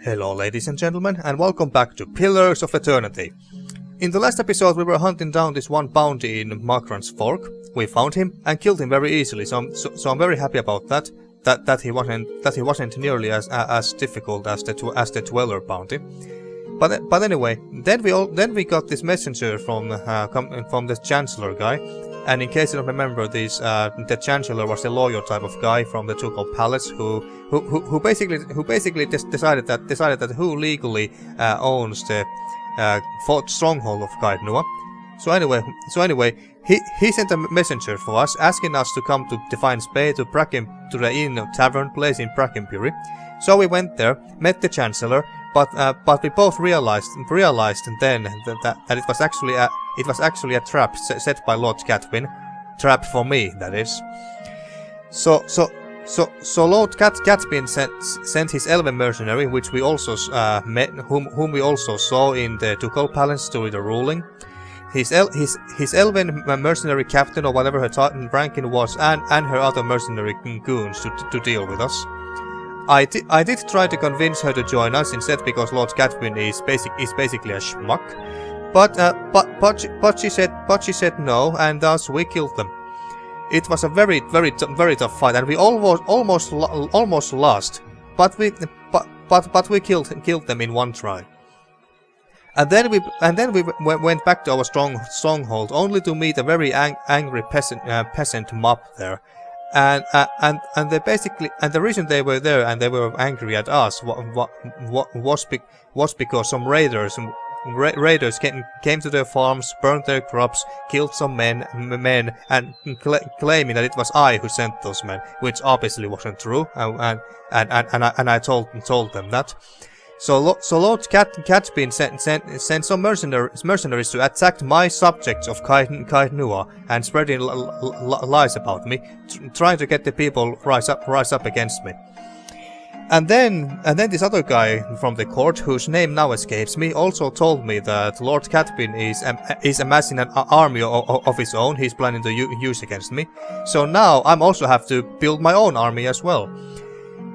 Hello ladies and gentlemen, and welcome back to Pillars of Eternity. In the last episode we were hunting down this one bounty in Magran's Fork. We found him and killed him very easily, so I'm very happy about that. That he wasn't nearly as difficult as the Dweller bounty. But anyway, then we got this messenger from the Chancellor guy. And in case you don't remember, the Chancellor was a lawyer type of guy from the Ducal Palace who basically decided that who legally owns the fort stronghold of Kaidnua. So anyway, he sent a messenger for us, asking us to come to Defiance Bay to the inn tavern place in Brackenbury. So we went there, met the Chancellor, but we both realized then that it was actually a trap set by Lord Catwin. Trap for me, that is. So Lord Catwin sent his elven mercenary, which we also met, whom we also saw in the Ducal Palace during the ruling. His elven mercenary captain, or whatever her ranking was, and her other mercenary goons to deal with us. I did try to convince her to join us instead, because Lord Catwin is basically a schmuck, but she said no, and thus we killed them. It was a very tough fight, and we almost lost, but we killed them in one try. And then we went back to our stronghold, only to meet a very angry peasant mob there. And the reason they were there and they were angry at us was because some raiders came to their farms, burned their crops, killed some men, and claiming that it was I who sent those men, which obviously wasn't true. And I told them that. So Lord Catwin sent some mercenaries to attack my subjects of Kaidnua and spreading lies about me, trying to get the people rise up against me. And then this other guy from the court, whose name now escapes me, also told me that Lord Catwin is amassing an army of his own he's planning to use against me. So now I also have to build my own army as well.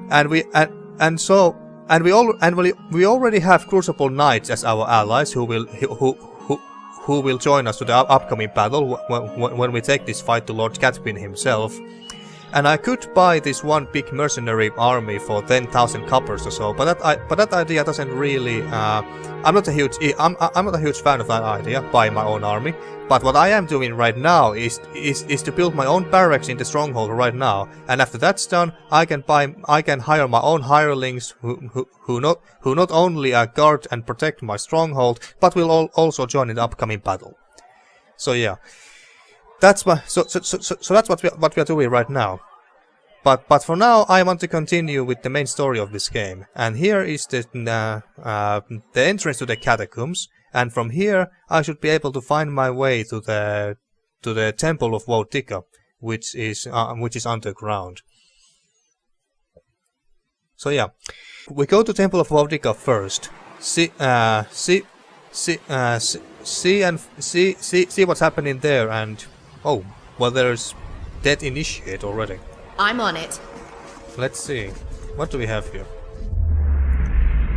And we already have Crucible Knights as our allies, who will join us to the upcoming battle when we take this fight to Lord Catwin himself. And I could buy this one big mercenary army for 10,000 coppers or so, but that idea doesn't really. I'm not a huge fan of that idea, buying my own army. But what I am doing right now is to build my own barracks in the stronghold right now, and after that's done, I can hire my own hirelings who not only guard and protect my stronghold, but will also join in the upcoming battle. So yeah. That's what we are doing right now. But for now, I want to continue with the main story of this game. And here is the entrance to the catacombs. And from here, I should be able to find my way to the Temple of Woedica, which is underground. So yeah, we go to Temple of Woedica first. See what's happening there, and oh, well, there's Dead Initiate already. I'm on it. Let's see. What do we have here?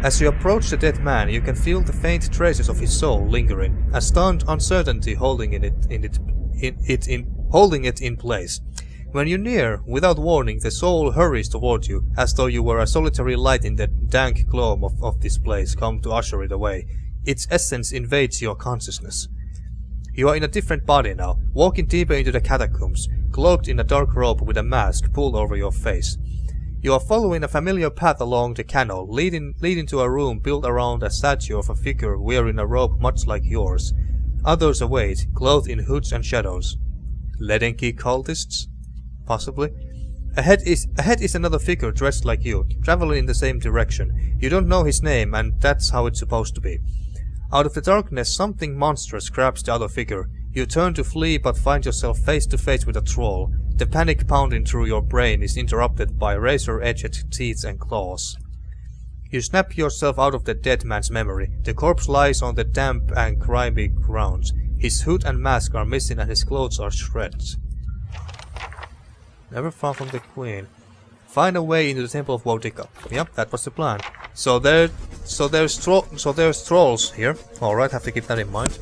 As you approach the dead man, you can feel the faint traces of his soul lingering, a stunned uncertainty holding it in place. When you near, without warning, the soul hurries toward you, as though you were a solitary light in the dank gloom of this place, come to usher it away. Its essence invades your consciousness. You are in a different body now, walking deeper into the catacombs, cloaked in a dark robe with a mask pulled over your face. You are following a familiar path along the canal, leading to a room built around a statue of a figure wearing a robe much like yours. Others await, clothed in hoods and shadows. Leaden Key cultists? Possibly. Ahead is another figure dressed like you, traveling in the same direction. You don't know his name, and that's how it's supposed to be. Out of the darkness, something monstrous grabs the other figure. You turn to flee, but find yourself face to face with a troll. The panic pounding through your brain is interrupted by razor-edged teeth and claws. You snap yourself out of the dead man's memory. The corpse lies on the damp and grimy ground. His hood and mask are missing, and his clothes are shreds. Never far from the Queen. Find a way into the Temple of Woedica. Yep, that was the plan. So there So there's trolls here. All right, have to keep that in mind.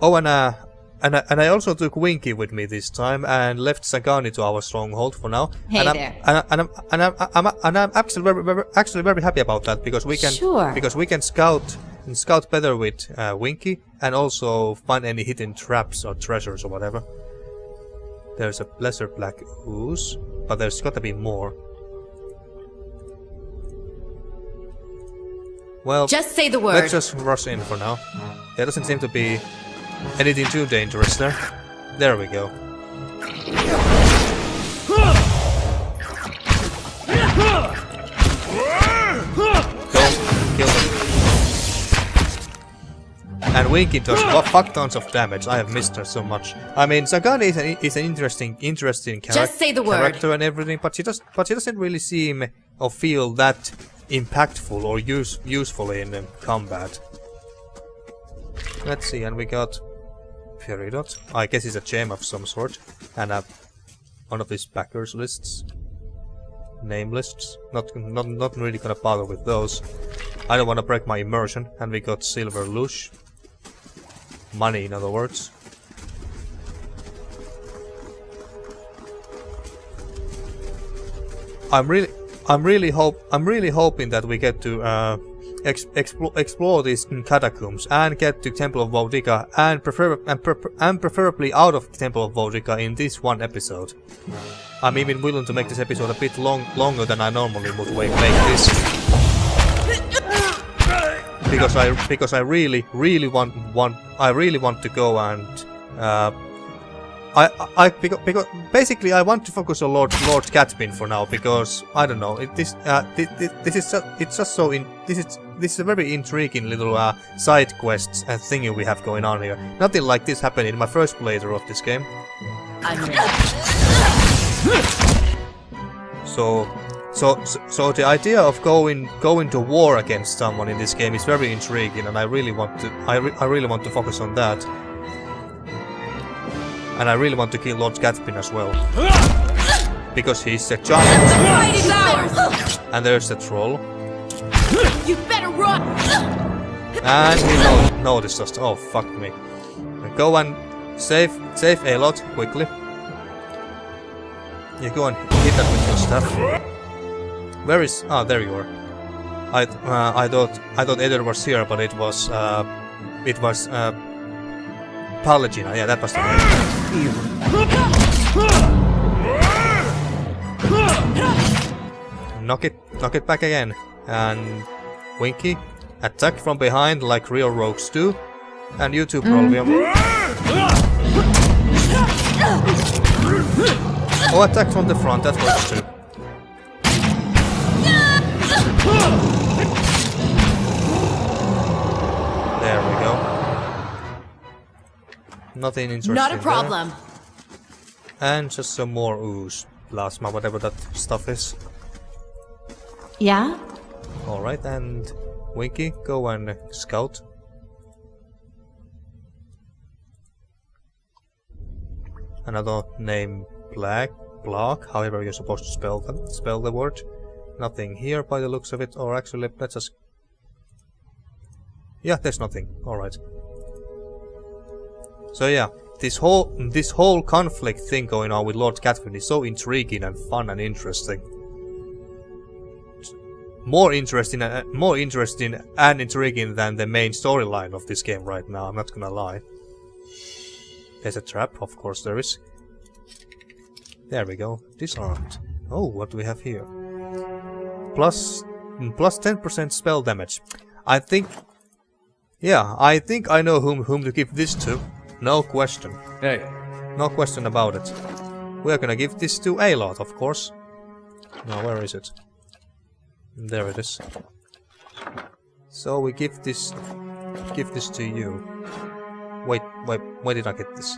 Oh, and I also took Winky with me this time and left Sagani to our stronghold for now. Hey and there. I'm actually very happy about that because we can scout better with Winky and also find any hidden traps or treasures or whatever. There's a lesser black ooze, but there's gotta be more. Well, just say the word. Let's just rush in for now. There doesn't seem to be anything too dangerous there. There we go. Kill them. And Winky does fuck tons of damage. I have missed her so much. I mean, Sagani is an interesting just say the character and everything, but she doesn't really seem or feel that impactful or useful in combat. Let's see, and we got Peridot. I guess it's a gem of some sort, and one of these backers lists, name lists. Not really gonna bother with those. I don't want to break my immersion. And we got silver lush, money in other words. I'm really hoping that we get to explore these catacombs and get to Temple of Woedica and preferably out of Temple of Woedica in this one episode. I'm even willing to make this episode a bit longer than I normally would make this, because I really want to go and because basically I want to focus on Lord Catpin for now, because I don't know, this is a very intriguing little side quests and thingy we have going on here. Nothing like this happened in my first playthrough of this game. So the idea of going to war against someone in this game is very intriguing, and I really want to focus on that. And I really want to kill Lord Catpin as well, because he's a giant. And there's the troll. You better run. And he noticed us. Oh fuck me! Go and save Aloth quickly. You go and hit that with your staff. Where is? Ah, there you are. I thought Eder was here, but it was Pallegina. Yeah, that was the name. Knock it back again. And Winky, attack from behind like real rogues do. And you too, Prolvium. Oh, attack from the front, that works too. There we go. Nothing interesting. Not a problem. There. And just some more ooze, plasma, whatever that stuff is. Yeah? Alright, and Winky, go and scout. Another name, Block, however you're supposed to spell the word. Nothing here by the looks of it, or actually, let's just... Yeah, there's nothing. Alright. So yeah, this whole conflict thing going on with Lord Catpin is so intriguing and fun and interesting. More interesting and intriguing than the main storyline of this game right now, I'm not gonna lie. There's a trap, of course there is. There we go, disarmed. Oh, what do we have here? Plus 10% spell damage. I think I know whom to give this to. No question. Hey. No question about it. We're gonna give this to Aloth, of course. Now, where is it? There it is. So we give this to you. Wait, where did I get this?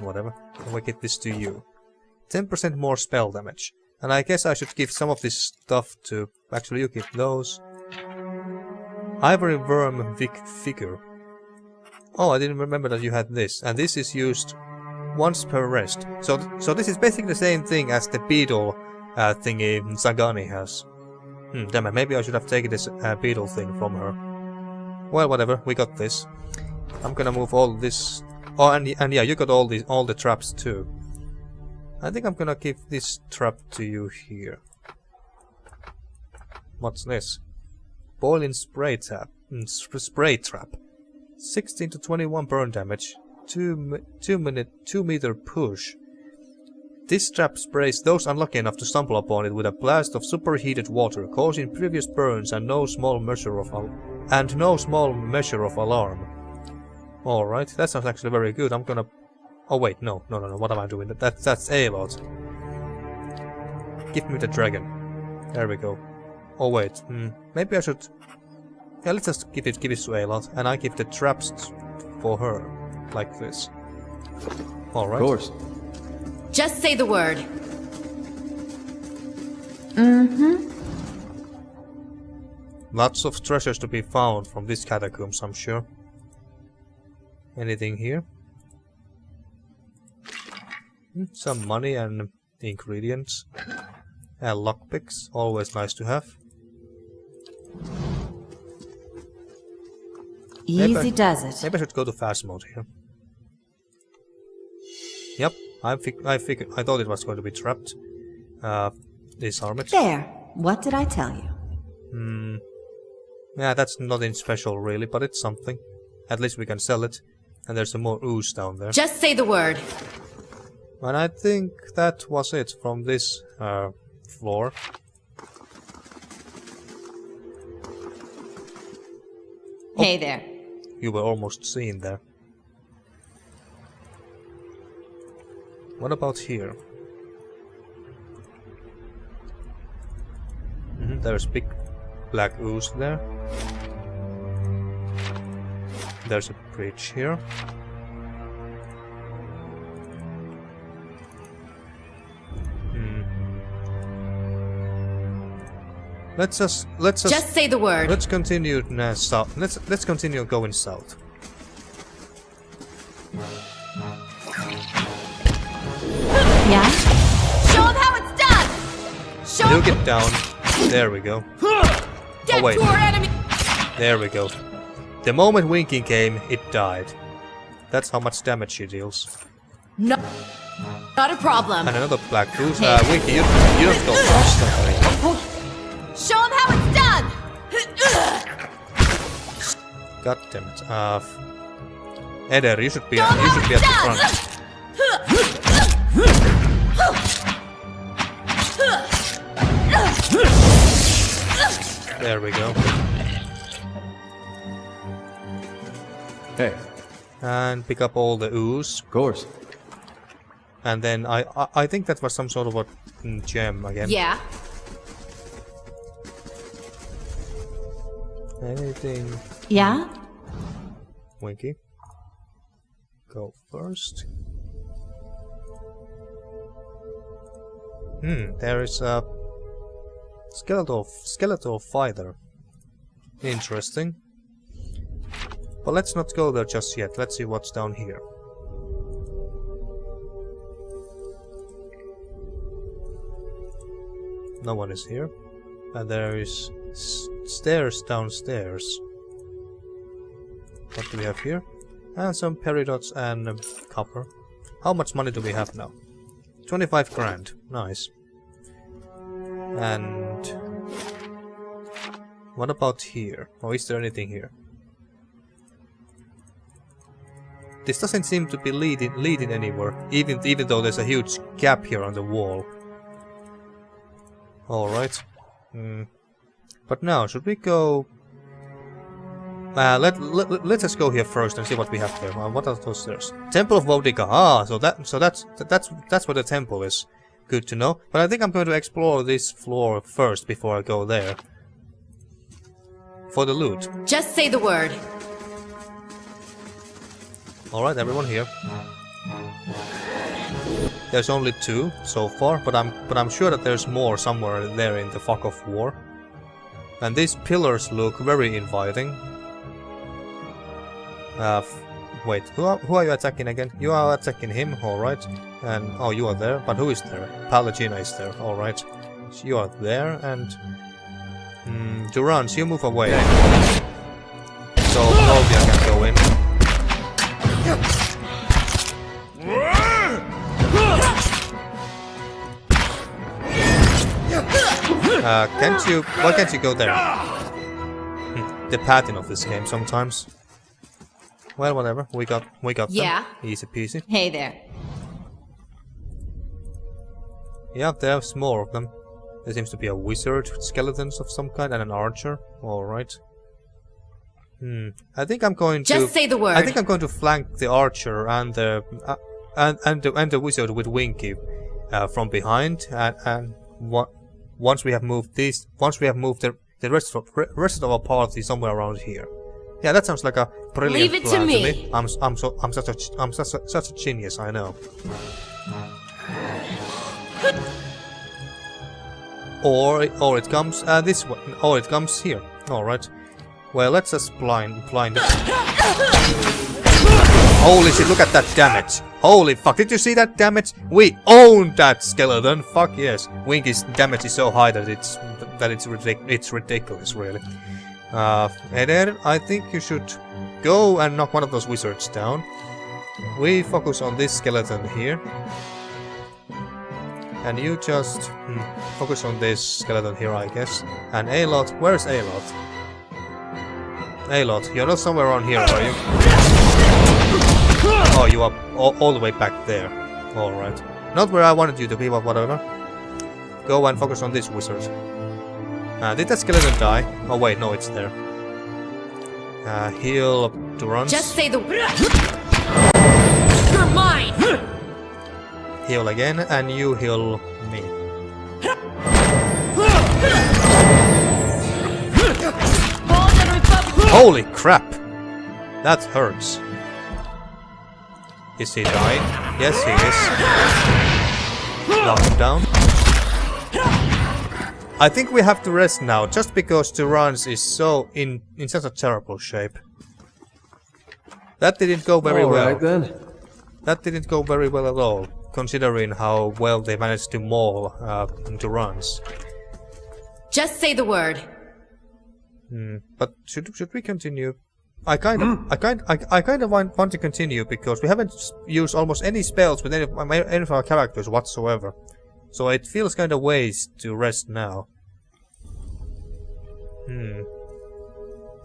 Whatever. We get this to you. 10% more spell damage. And I guess I should give some of this stuff to... Actually, you give those. Ivory Worm Figure. Oh, I didn't remember that you had this. And this is used once per rest. So this is basically the same thing as the beetle thingy Sagani has. Damn it, maybe I should have taken this beetle thing from her. Well, whatever, we got this. I'm gonna move all this... Oh, and yeah, you got all the traps too. I think I'm gonna give this trap to you here. What's this? Boiling spray trap. Spray trap. 16 to 21 burn damage. 2 meter push. This trap sprays those unlucky enough to stumble upon it with a blast of superheated water, causing previous burns and no small measure of alarm. Alright, that sounds actually very good. I'm gonna... Oh wait, no, what am I doing? That's a lot. Give me the dragon. There we go. Oh wait, maybe I should... Yeah, let's just give it to Aloth, and I give the traps for her, like this. Alright. Of course. Just say the word. Lots of treasures to be found from this catacombs, I'm sure. Anything here? Some money and ingredients. And lockpicks, always nice to have. Easy does it. Maybe I should go to fast mode here. Yep, I thought it was going to be trapped. Disarm it. There. What did I tell you? Yeah, that's nothing special really, but it's something. At least we can sell it. And there's some more ooze down there. Just say the word. And I think that was it from this floor. Hey there. You were almost seen there. What about here? There's big black ooze there. There's a bridge here. Let's just say the word. Let's continue south. Let's continue going south. Yeah? Show him how it's done! Show Look it down. There we go. Get Oh wait. to our enemy! There we go. The moment Winking came, it died. That's how much damage she deals. No, not a problem. And another black goose. Winky, you don't go fast. Show him how it's done! God damn it. Eder, you should be at the front. There we go. Hey. And pick up all the ooze. Of course. And then I think that was some sort of a gem again. Yeah. Anything? Yeah? Winky. Go first. There is a skeletal fighter. Interesting. But let's not go there just yet. Let's see what's down here. No one is here. And there is stairs downstairs. What do we have here? And some peridots and copper. How much money do we have now? 25 grand. Nice. And what about here? Or is there anything here? This doesn't seem to be leading anywhere, even though there's a huge gap here on the wall. Alright. But now, should we go... let's just go here first and see what we have there. What are those stairs? Temple of Woedica. Ah, so that's where the temple is. Good to know. But I think I'm going to explore this floor first before I go there. For the loot. Just say the word. Alright, everyone here. There's only 2 so far, but I'm sure that there's more somewhere there in the fog of war. And these pillars look very inviting. Wait, who are you attacking again? You are attacking him, alright. And oh, you are there, but who is there? Pallegina is there, alright. So you are there, and Durance, you move away. So Novia can go in. Why can't you go there? The pattern of this game sometimes. Well, whatever. We got Yeah. them. Easy peasy. Hey there. Yeah, there's more of them. There seems to be a wizard with skeletons of some kind and an archer. All right. I think I'm going to. Just say the word. I think I'm going to flank the archer and the the wizard with Winky from behind, and once we have moved the rest of our party somewhere around here. Yeah, that sounds like a brilliant Leave it plan to me. I'm such a genius, I know. Or it comes this way. Or it comes here. All right. Well, let's just blind it. Holy shit! Look at that damage. Holy fuck! Did you see that damage? We own that skeleton. Fuck yes. Winky's damage is so high that it's ridiculous, really. Eder, I think you should go and knock one of those wizards down. We focus on this skeleton here. And you just focus on this skeleton here, I guess. And Alot, where's Alot? Alot, you're not somewhere around here, are you? Oh, you are all the way back there. Alright. Not where I wanted you to be, but whatever. Go and focus on this wizard. Did that skeleton die? Oh wait, no, it's there. Heal Durance. Just say the word. You're mine. Heal again, and you heal me. Holy crap! That hurts. Is he dying? Yes, he is. Knock him down. I think we have to rest now, just because Durance is so in such a terrible shape. That didn't go very well. Alright then. That didn't go very well at all, considering how well they managed to maul Durance. Just say the word. But should we continue? I kind of want to continue because we haven't used almost any spells with any of our characters whatsoever. So it feels kind of waste to rest now.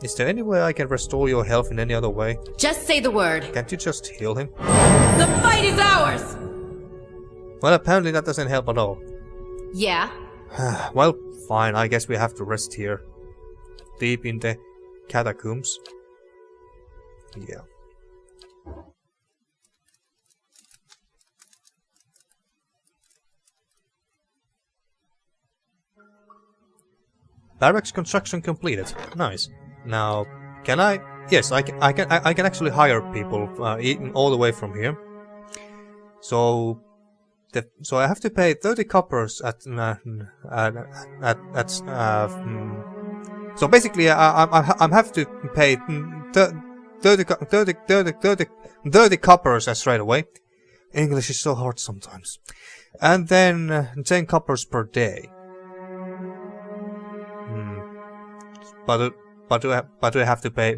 Is there any way I can restore your health in any other way? Just say the word. Can't you just heal him? The fight is ours! Well, apparently that doesn't help at all. Yeah. Well, fine, I guess we have to rest here. Deep in the catacombs. Yeah. Barracks construction completed. Nice. Now, can I? Yes, I can actually hire people all the way from here. So I have to pay 30 coppers so basically I have to pay 30 coppers straight away. English is so hard sometimes. And then 10 coppers per day. But do I have to pay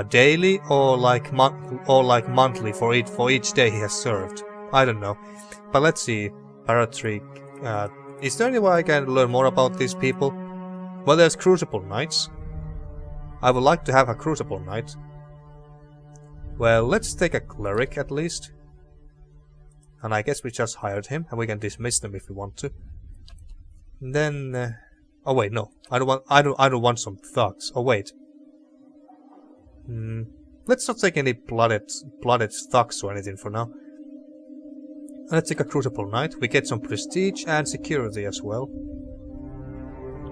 daily or like monthly for each day he has served? I don't know. But let's see. Paratrick. Is there any way I can learn more about these people? Well, there's Crucible Knights. I would like to have a Crucible Knight. Well, let's take a Cleric at least. And I guess we just hired him, and we can dismiss them if we want to. And then, oh wait, no, I don't want some thugs. Oh wait, let's not take any blooded thugs or anything for now. Let's take a Crucible Knight. We get some prestige and security as well.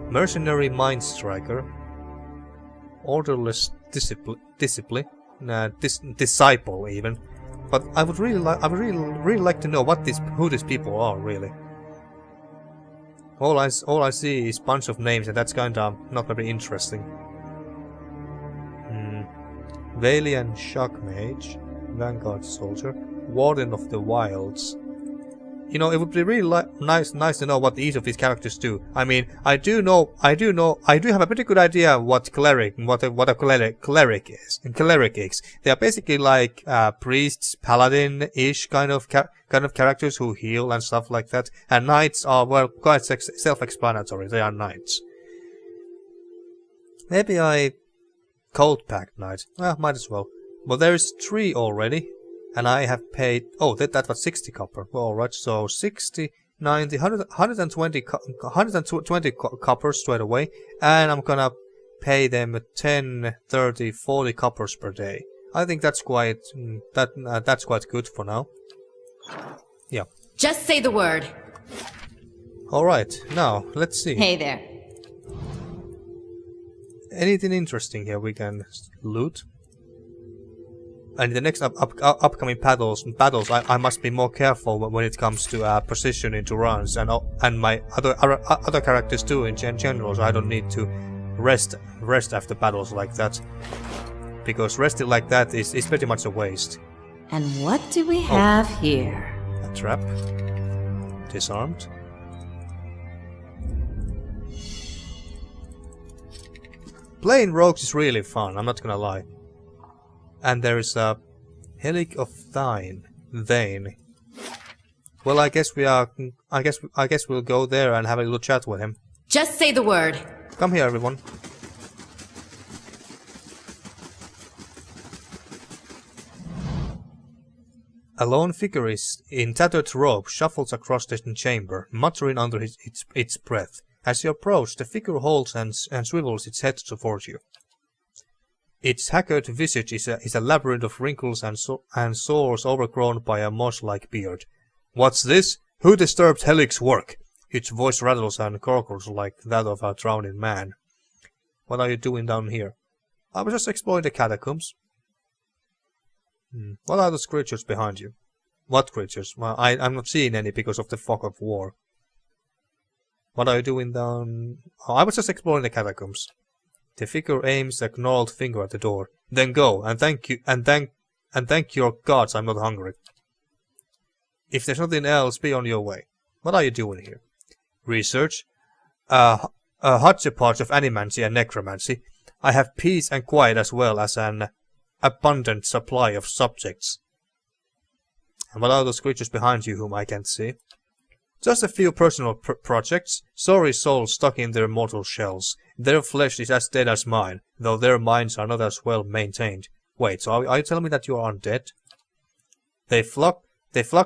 Mercenary Mind Striker. Orderless Disciple even. But I would really like to know who these people are really. All I see is a bunch of names, and that's kinda not very interesting. Valiant Shock Mage, Vanguard Soldier, Warden of the Wilds. you know, it would be really nice to know what each of these characters do. I mean, I do have a pretty good idea what a cleric is. They are basically like priests, paladin-ish kind of characters who heal and stuff like that. And knights are, well, quite self-explanatory. They are knights. Maybe I cold packed knight. Well, might as well. Well, there is 3 already. And I have paid... Oh, that was 60 copper. Well, alright, so 60, 90, 120 copper straight away. And I'm gonna pay them 10, 30, 40 coppers per day. I think that's quite... that's quite good for now. Yeah. Just say the word. Alright, now, let's see. Hey there. Anything interesting here we can loot? And in the next upcoming battles, I must be more careful when it comes to precision into runs, and my other characters too in general. So I don't need to rest after battles like that, because resting like that is pretty much a waste. And what do we have here? A trap. Disarmed. Playing rogues is really fun. I'm not gonna lie. And there is a Helic of Thine. Well, I guess we'll go there and have a little chat with him. Just say the word. Come here, everyone. A lone figure in tattered robe shuffles across the chamber, muttering under its breath. As you approach, the figure halts and swivels its head towards you. Its haggard visage is a labyrinth of wrinkles and sores overgrown by a moss-like beard. What's this? Who disturbed Helic's work? Its voice rattles and gurgles like that of a drowning man. What are you doing down here? I was just exploring the catacombs. What are those creatures behind you? What creatures? Well, I'm not seeing any because of the fog of war. What are you doing down... Oh, I was just exploring the catacombs. The figure aims a gnarled finger at the door. Then go, and thank your gods I'm not hungry. If there's nothing else, be on your way. What are you doing here? Research. A hodgepodge of animancy and necromancy. I have peace and quiet as well as an abundant supply of subjects. And what are those creatures behind you whom I can't see? Just a few personal projects, sorry souls stuck in their mortal shells. Their flesh is as dead as mine, though their minds are not as well maintained. Wait, so are you telling me that you are undead? They flock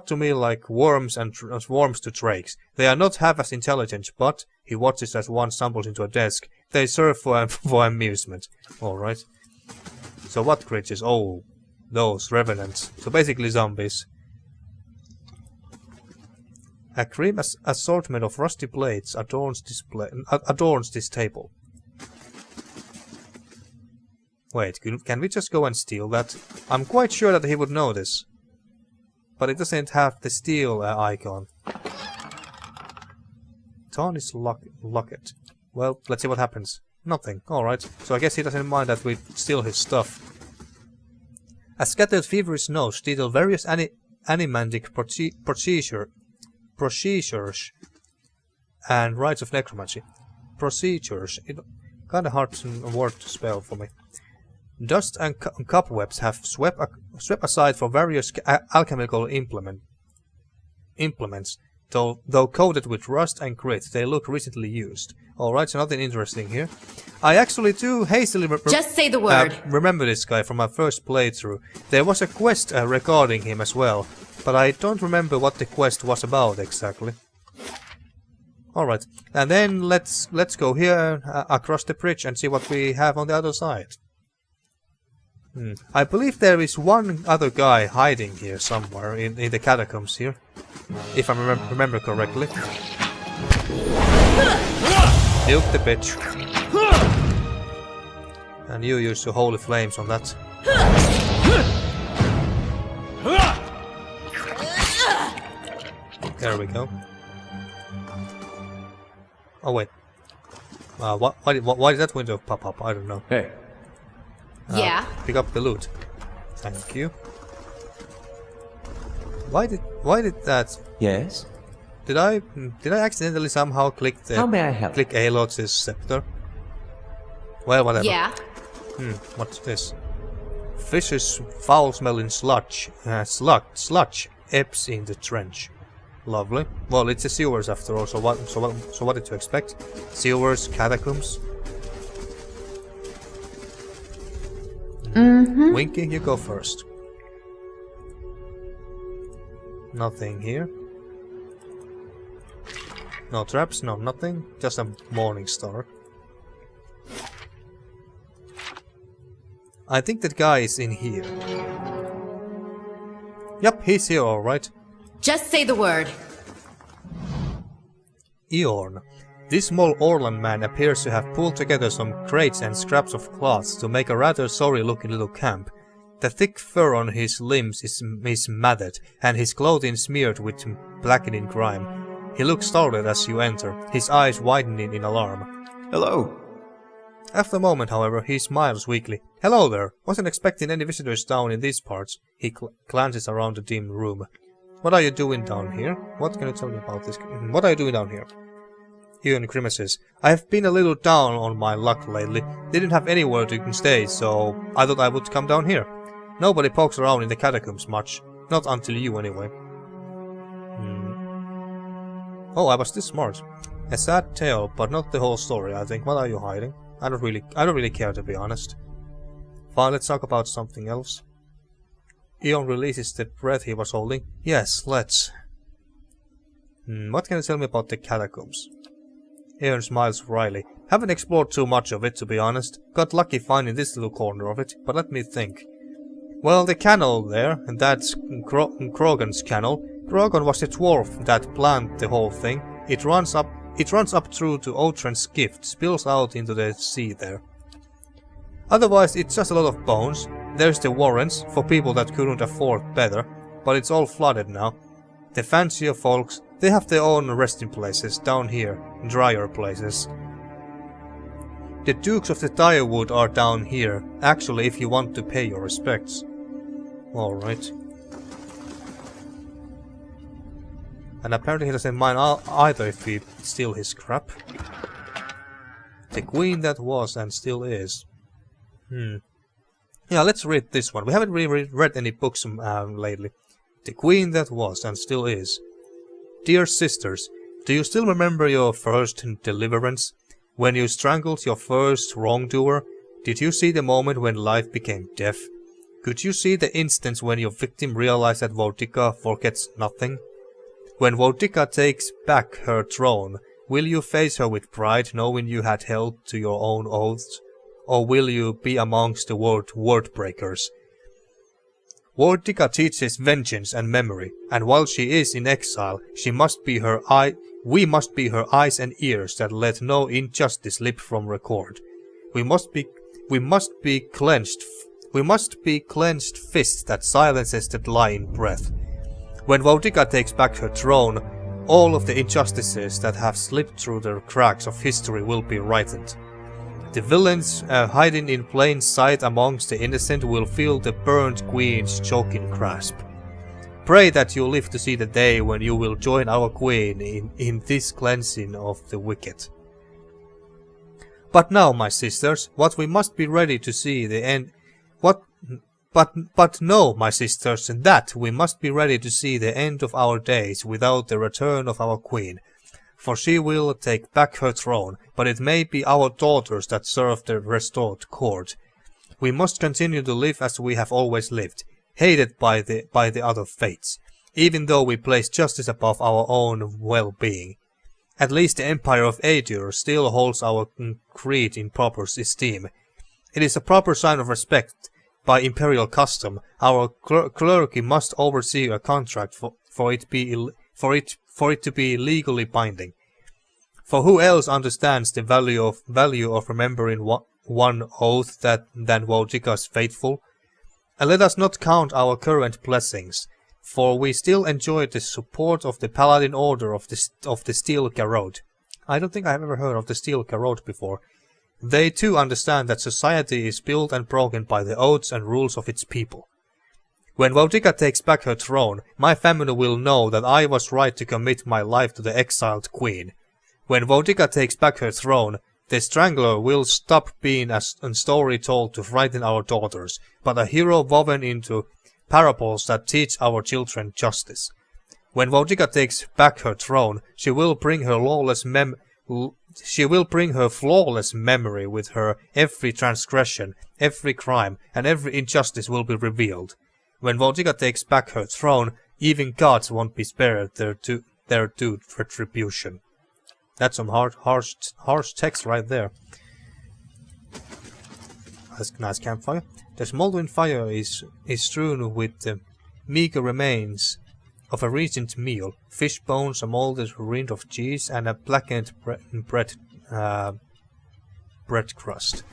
to me like worms and worms to drakes. They are not half as intelligent, but, he watches as one stumbles into a desk, they serve for amusement. Alright. So what creatures? Oh, those revenants. So basically zombies. A grim assortment of rusty blades adorns this table. Wait, can we just go and steal that? I'm quite sure that he would know this. But it doesn't have the steal icon. Tarnished locket. Well, let's see what happens. Nothing. Alright. So I guess he doesn't mind that we steal his stuff. A scattered feverish notes detail various animantic procedures and rites of necromancy. Procedures. Kinda hard word to spell for me. Dust and cobwebs have swept aside for various alchemical implements. Though coated with rust and grit, they look recently used. Alright, so nothing interesting here. I actually do hastily just say the word. Remember this guy from my first playthrough. There was a quest regarding him as well, but I don't remember what the quest was about exactly. Alright, and then let's go here across the bridge and see what we have on the other side. I believe there is one other guy hiding here somewhere in the catacombs here, if I remember correctly. Nuke the bitch. And you use your holy flames on that. There we go. Oh wait. Why did that window pop up? I don't know. Hey. Yeah. Pick up the loot. Thank you. Why did that? Yes? Did I accidentally somehow click How may I help? click Alox's scepter? Well, whatever. Yeah. What's this? Fish's foul-smelling sludge. Sludge ebbs in the trench. Lovely. Well, it's the sewers after all. So what did you expect? Sewers, catacombs. Winky, you go first. Nothing here. No traps, no nothing. Just a morning star. I think that guy is in here. Yep, he's here alright. Just say the word. Eorn. This small Orlan man appears to have pulled together some crates and scraps of cloths to make a rather sorry-looking little camp. The thick fur on his limbs is matted, and his clothing smeared with blackening grime. He looks startled as you enter, his eyes widening in alarm. Hello. After a moment, however, he smiles weakly. Hello there. Wasn't expecting any visitors down in these parts. He glances around the dim room. What are you doing down here? What can you tell me about this? What are you doing down here? Ewan grimaces. I have been a little down on my luck lately. Didn't have anywhere to stay, so I thought I would come down here. Nobody pokes around in the catacombs much. Not until you, anyway. Oh, I was this smart. A sad tale, but not the whole story, I think. What are you hiding? I don't really care, to be honest. Fine, let's talk about something else. Eon releases the breath he was holding. Yes, let's. What can you tell me about the catacombs? Eon smiles wryly. Haven't explored too much of it, to be honest. Got lucky finding this little corner of it, but let me think. Well, the canal there, and that's Krogan's canal. Krogan was the dwarf that planned the whole thing. It runs up through to Otran's gift, spills out into the sea there. Otherwise, it's just a lot of bones. There's the warrens, for people that couldn't afford better, but it's all flooded now. The fancier folks, they have their own resting places down here, drier places. The Dukes of the Direwood are down here, actually, if you want to pay your respects. Alright. And apparently he doesn't mind either if we steal his crap. The queen that was and still is. Yeah, let's read this one. We haven't really read any books lately. The queen that was and still is. Dear sisters, do you still remember your first deliverance? When you strangled your first wrongdoer? Did you see the moment when life became death? Could you see the instance when your victim realized that Woedica forgets nothing? When Woedica takes back her throne, will you face her with pride, knowing you had held to your own oaths? Or will you be amongst the word breakers? Woedica teaches vengeance and memory, and while she is in exile, we must be her eyes and ears that let no injustice slip from record. We must be clenched fists that silences the lying breath. When Woedica takes back her throne, all of the injustices that have slipped through the cracks of history will be rightened. The villains hiding in plain sight amongst the innocent will feel the burned queen's choking grasp. Pray that you live to see the day when you will join our queen in this cleansing of the wicked. But now, my sisters, what we must be ready to see the end. But no, my sisters, that we must be ready to see the end of our days without the return of our queen. For she will take back her throne, but it may be our daughters that serve the restored court. We must continue to live as we have always lived, hated by the other fates, even though we place justice above our own well-being. At least the Empire of Aedur still holds our creed in proper esteem. It is a proper sign of respect. By imperial custom, our clergy must oversee a contract for it to be legally binding. For who else understands the value of remembering one oath than Woedica's faithful? And let us not count our current blessings, for we still enjoy the support of the Paladin Order of the Steel Garrote. I don't think I've ever heard of the Steel Garrote before. They too understand that society is built and broken by the oaths and rules of its people. When Woedica takes back her throne, my family will know that I was right to commit my life to the exiled queen. When Woedica takes back her throne, the Strangler will stop being a story told to frighten our daughters, but a hero woven into parables that teach our children justice. When Woedica takes back her throne, she will bring her flawless memory with her. Every transgression, every crime, and every injustice will be revealed. When Woedica takes back her throne, even gods won't be spared their due retribution. That's some harsh text right there. That's a nice campfire. The smoldering fire is strewn with the meager remains of a recent meal, fish bones, a molded rind of cheese, and a blackened bread crust.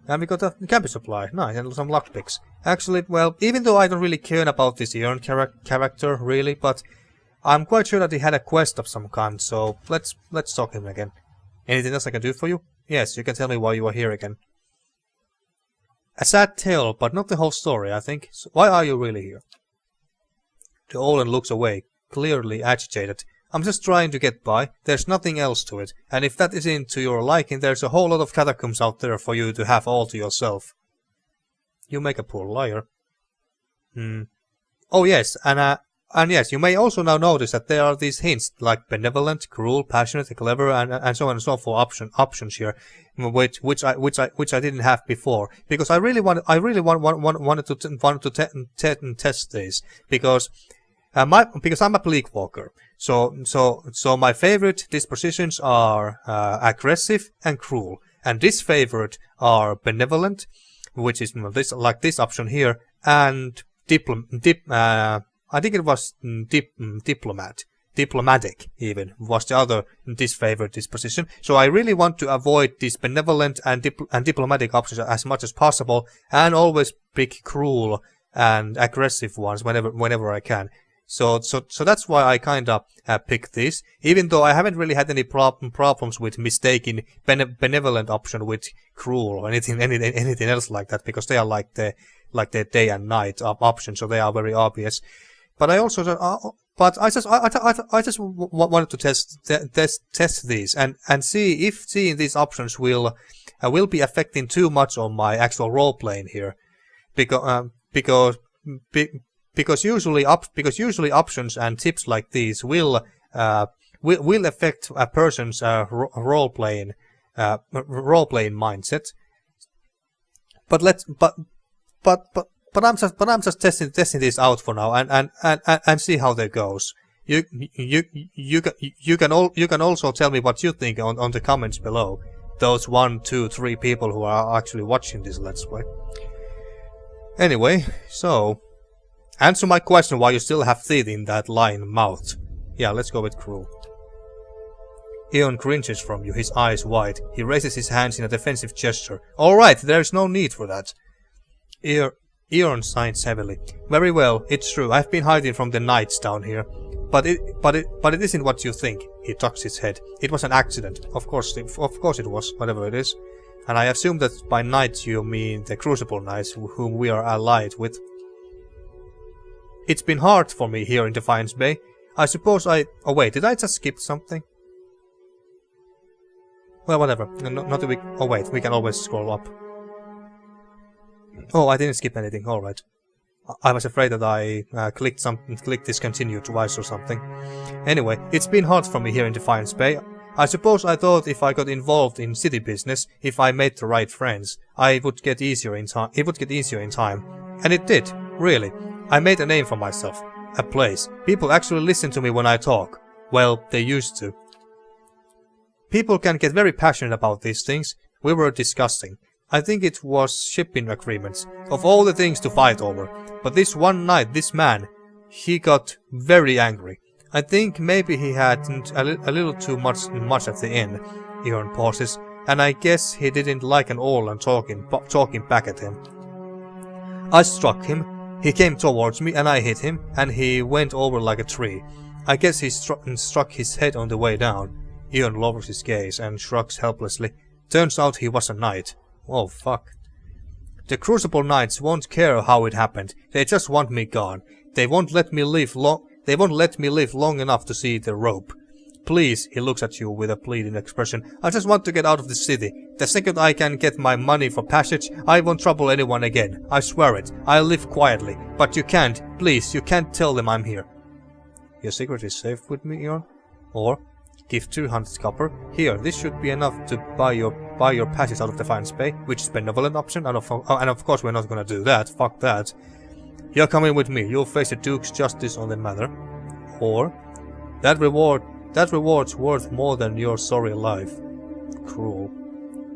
And we got a camping supply, nice, and some lockpicks. Actually, well, even though I don't really care about this Eon character, really, but I'm quite sure that he had a quest of some kind, so let's talk to him again. Anything else I can do for you? Yes, you can tell me why you are here again. A sad tale, but not the whole story, I think. So why are you really here? The Olen looks away, clearly agitated. I'm just trying to get by, there's nothing else to it, and if that isn't to your liking, there's a whole lot of catacombs out there for you to have all to yourself. You make a poor liar. Oh yes, and yes, you may also now notice that there are these hints, like benevolent, cruel, passionate, clever, and so on and so forth options here, which I didn't have before, because I really wanted to test these, because I'm a bleak walker. So my favorite dispositions are aggressive and cruel, and disfavored are benevolent, which is this option here, and I think it was diplomatic even was the other disfavored disposition. So I really want to avoid these benevolent and diplomatic options as much as possible, and always pick cruel and aggressive ones whenever I can. So that's why I kinda picked this, even though I haven't really had any problems with mistaking benevolent option with cruel or anything else like that, because they are like the day and night options, so they are very obvious. But I also, I just wanted to test these and see if seeing these options will be affecting too much on my actual role playing here, because usually options and tips like these will affect a person's role playing mindset. But I'm just testing this out for now and see how that goes. You can also tell me what you think on the comments below. Those 1, 2, 3 people who are actually watching this Let's Play. Anyway, so answer my question why you still have teeth in that lying mouth. Yeah, let's go with cruel. Eon cringes from you, his eyes wide. He raises his hands in a defensive gesture. Alright, there's no need for that. Eon sighs heavily. Very well, it's true, I've been hiding from the knights down here. But it isn't what you think. He cocks his head. It was an accident. Of course it was, whatever it is. And I assume that by knights you mean the Crucible Knights, whom we are allied with. It's been hard for me here in Defiance Bay. I suppose oh wait, did I just skip something? Well, whatever. Oh wait, we can always scroll up. Oh, I didn't skip anything, alright. I was afraid that I clicked discontinue twice or something. Anyway, it's been hard for me here in Defiance Bay. I suppose I thought if I got involved in city business, if I made the right friends, it would get easier in time. And it did, really. I made a name for myself. A place. People actually listen to me when I talk. Well, they used to. People can get very passionate about these things. We were discussing. I think it was shipping agreements. Of all the things to fight over. But this one night, this man, he got very angry. I think maybe he had a little too much at the end. Eon pauses, and I guess he didn't like an Orlan talking back at him. I struck him. He came towards me, and I hit him, and he went over like a tree. I guess he struck his head on the way down. Eon lowers his gaze and shrugs helplessly. Turns out he was a knight. Oh fuck. The Crucible Knights won't care how it happened. They just want me gone. They won't let me live long enough to see the rope. Please, he looks at you with a pleading expression. I just want to get out of the city. The second I can get my money for passage, I won't trouble anyone again. I swear it. I'll live quietly. But you can't. Please, you can't tell them I'm here. Your secret is safe with me, Ion. Or, give 200 copper. Here, this should be enough to buy your passage out of Defiance Bay, which is a benevolent option, and of course we're not gonna do that. Fuck that. You're coming with me. You'll face the Duke's justice on the matter. Or, that reward's worth more than your sorry life. Cruel.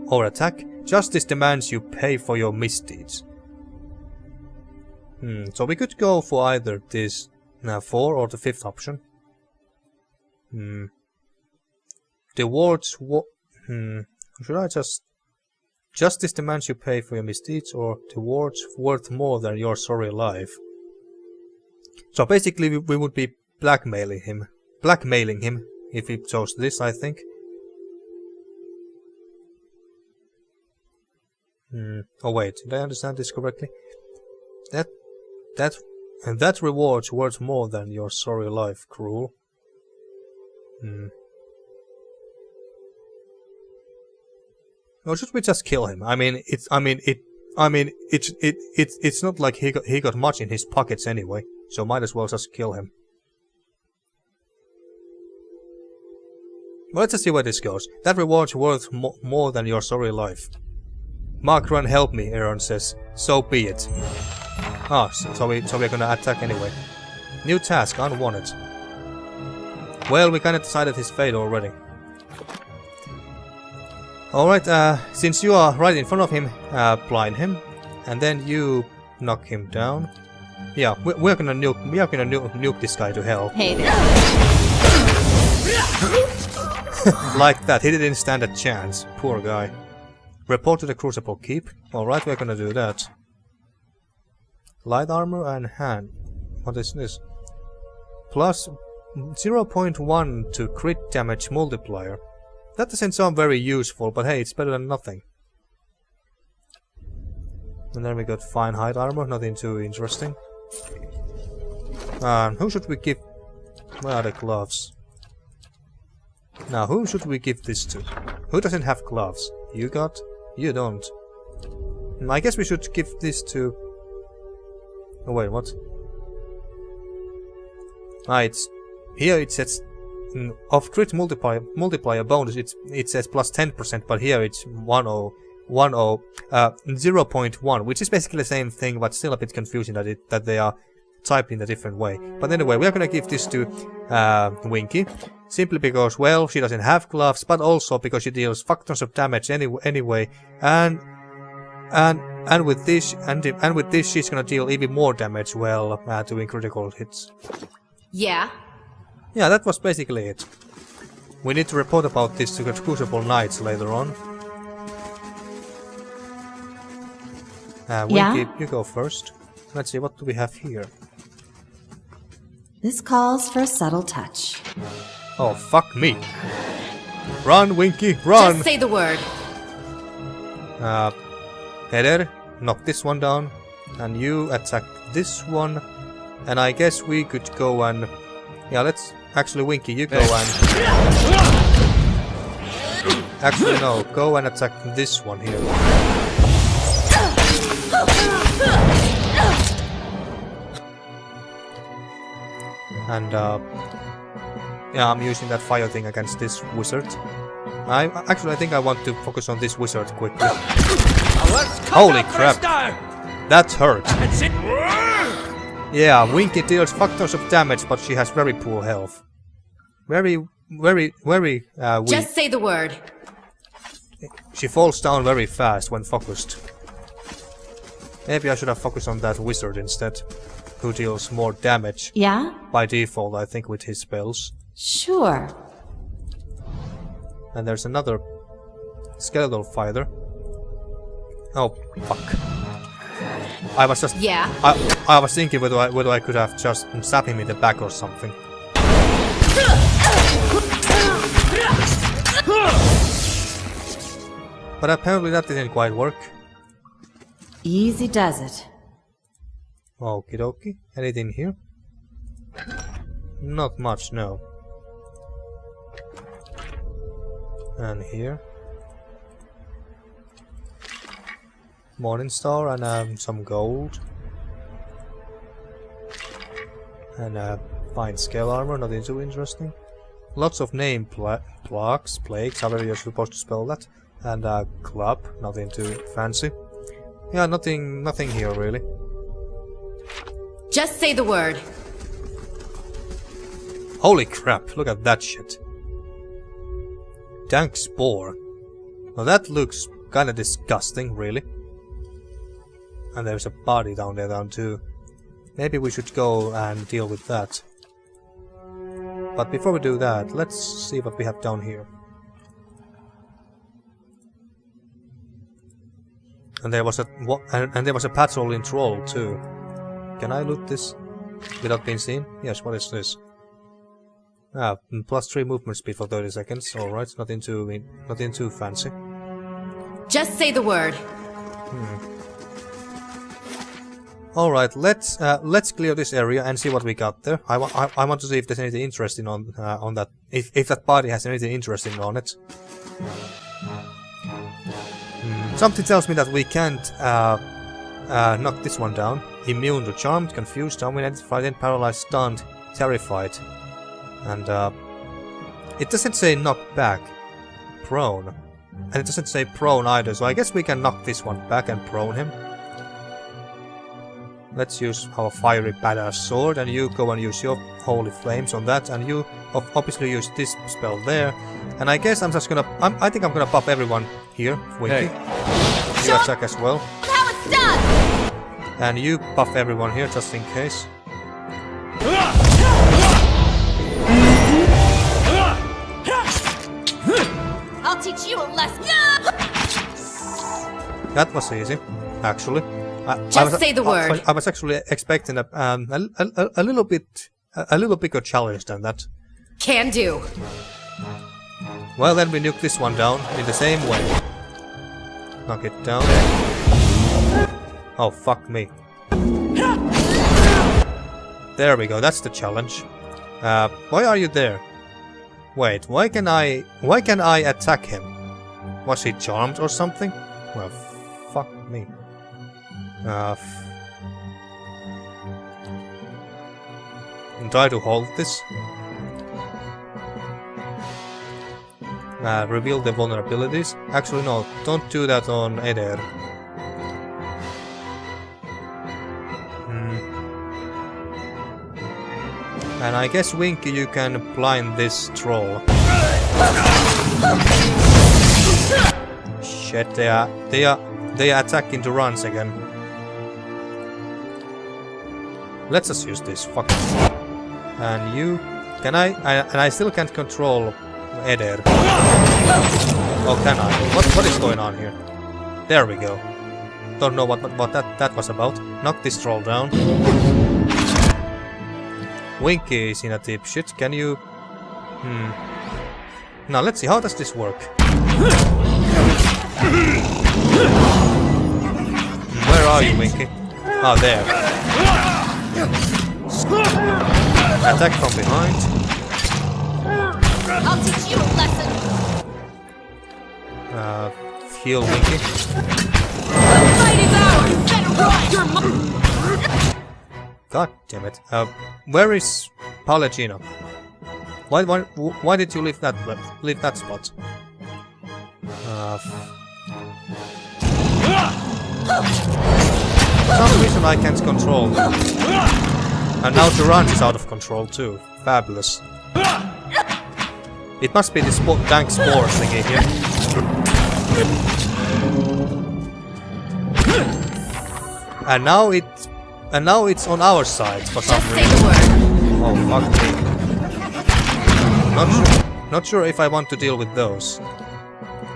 Or attack. Justice demands you pay for your misdeeds. So we could go for either this 4 or the 5th option. The wards should I just... Justice demands you pay for your misdeeds, or the ward's worth more than your sorry life. So basically we would be blackmailing him if he chose this, I think. Oh wait, did I understand this correctly? That reward's worth more than your sorry life, Cruel. Or should we just kill him? It's not like he got much in his pockets anyway, so might as well just kill him. Well, let's just see where this goes. That reward's worth more than your sorry life. Makran, help me, Aaron says. So be it. So we're gonna attack anyway. New task, unwanted. Well, we kinda decided his fate already. Alright, since you are right in front of him, blind him, and then you knock him down. Yeah, we're gonna nuke this guy to hell. Hey there. Like that, he didn't stand a chance. Poor guy. Report to the Crucible Keep. Alright, we're gonna do that. Light armor and hand. What is this? Plus 0.1 to crit damage multiplier. That doesn't sound very useful, but hey, it's better than nothing. And then we got fine height armor, nothing too interesting. Who should we give... Where are the gloves? Now, who should we give this to? Who doesn't have gloves? You got? You don't. I guess we should give this to... Oh wait, what? It's... Here it says... Of crit multiplier bonus, it says plus 10%, but here it's 0.1, which is basically the same thing, but still a bit confusing that they are typed in a different way. But anyway, we are gonna give this to Winky, simply because, well, she doesn't have gloves, but also because she deals fuck tons of damage anyway, and with this she's gonna deal even more damage, well, doing critical hits. Yeah. Yeah, that was basically it. We need to report about this to the Crucible Knights later on. Winky, you go first. Let's see, what do we have here? This calls for a subtle touch. Oh, fuck me. Run, Winky, run! Just say the word. Heather, knock this one down. And you attack this one. And I guess we could go and... Yeah, let's... Actually, Winky, you go and... Actually, no. Go and attack this one here. And, yeah, I'm using that fire thing against this wizard. I think I want to focus on this wizard quickly. Holy crap! That hurt! Yeah, Winky deals fuck tons of damage, but she has very poor health. Very weak. Just say the word. She falls down very fast when focused. Maybe I should have focused on that wizard instead, who deals more damage. Yeah? By default, I think, with his spells. Sure. And there's another skeletal fighter. Oh, fuck. I was just... Yeah. I was thinking whether I could have just stabbed him in the back or something. But apparently that didn't quite work. Easy does it. Okie dokie. Anything here? Not much, no. And here. Morning Star and some gold. And fine scale armor, nothing too interesting. Lots of name plaques, however you're supposed to spell that. And a club, nothing too fancy. Yeah, nothing here really. Just say the word. Holy crap, look at that shit. Dank spore. Well, that looks kinda disgusting, really. And there's a body down there too. Maybe we should go and deal with that. But before we do that, let's see what we have down here. And there was a patrolling troll too. Can I loot this without being seen? Yes, what is this? Ah, +3 movement speed for 30 seconds. Alright, nothing too fancy. Just say the word. Alright, let's clear this area and see what we got there. I want to see if there's anything interesting on that. If that body has anything interesting on it. Something tells me that we can't knock this one down. Immune to charmed, confused, dominated, frightened, paralyzed, stunned, terrified. And it doesn't say knock back. Prone. And it doesn't say prone either, so I guess we can knock this one back and prone him. Let's use our fiery badass sword, and you go and use your holy flames on that, and you obviously use this spell there. And I guess I'm just gonna... I think I'm gonna buff everyone here, Winky. Hey. You attack as well. How it's done! And you buff everyone here, just in case. I'll teach you a lesson. That was easy, actually. Just say the word. I was actually expecting a little bigger challenge than that. Can do. Well, then we nuke this one down in the same way. Knock it down. Oh, fuck me. There we go, that's the challenge. Why are you there? Wait, why can I attack him? Was he charmed or something? Well, fuck me. Try to hold this. Reveal the vulnerabilities. Actually, no, don't do that on Eder. And I guess, Winky, you can blind this troll. Shit, they are attacking to runs again. Let's just use this. Fuck it. And you... Can I... And I still can't control Eder. Oh, can I? What is going on here? There we go. Don't know what that was about. Knock this troll down. Winky is in a deep shit. Can you... Now let's see, how does this work? Where are you, Winky? Oh, there. Attack from behind. I'll teach you a lesson. Heal Winky. The fight is ours. Better run. God damn it. Where is Pallegino? Why did you leave that spot? For some reason I can't control them. And now Durant is out of control too. Fabulous. It must be this dank spore thingy here. And now it's on our side for some Just reason. say the word. Oh fuck me. Not sure if I want to deal with those.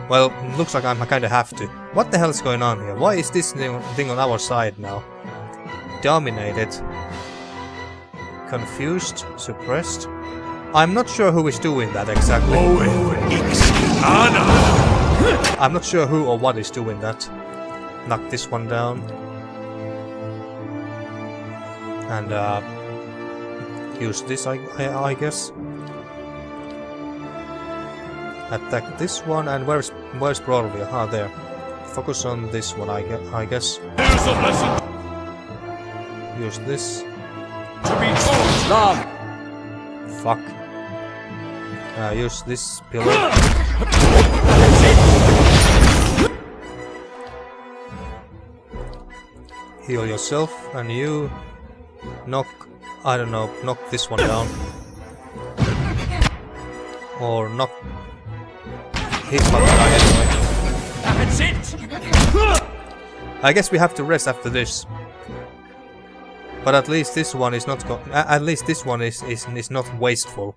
Well, looks like I kinda have to. What the hell is going on here? Why is this thing on our side now? Dominated. Confused. Suppressed. I'm not sure who is doing that exactly. I'm not sure who or what is doing that. knock this one down. And use this, I guess. Attack this one, and where's Broadway? Ah, there. Focus on this one, I guess. Here's a lesson Use this. to be told. Love. Fuck. Use this pillar. Heal yourself, and you knock. I don't know. Knock this one down, or knock his one down anyway. That's it. I guess we have to rest after this. But at least this one is not. At least this one is not wasteful.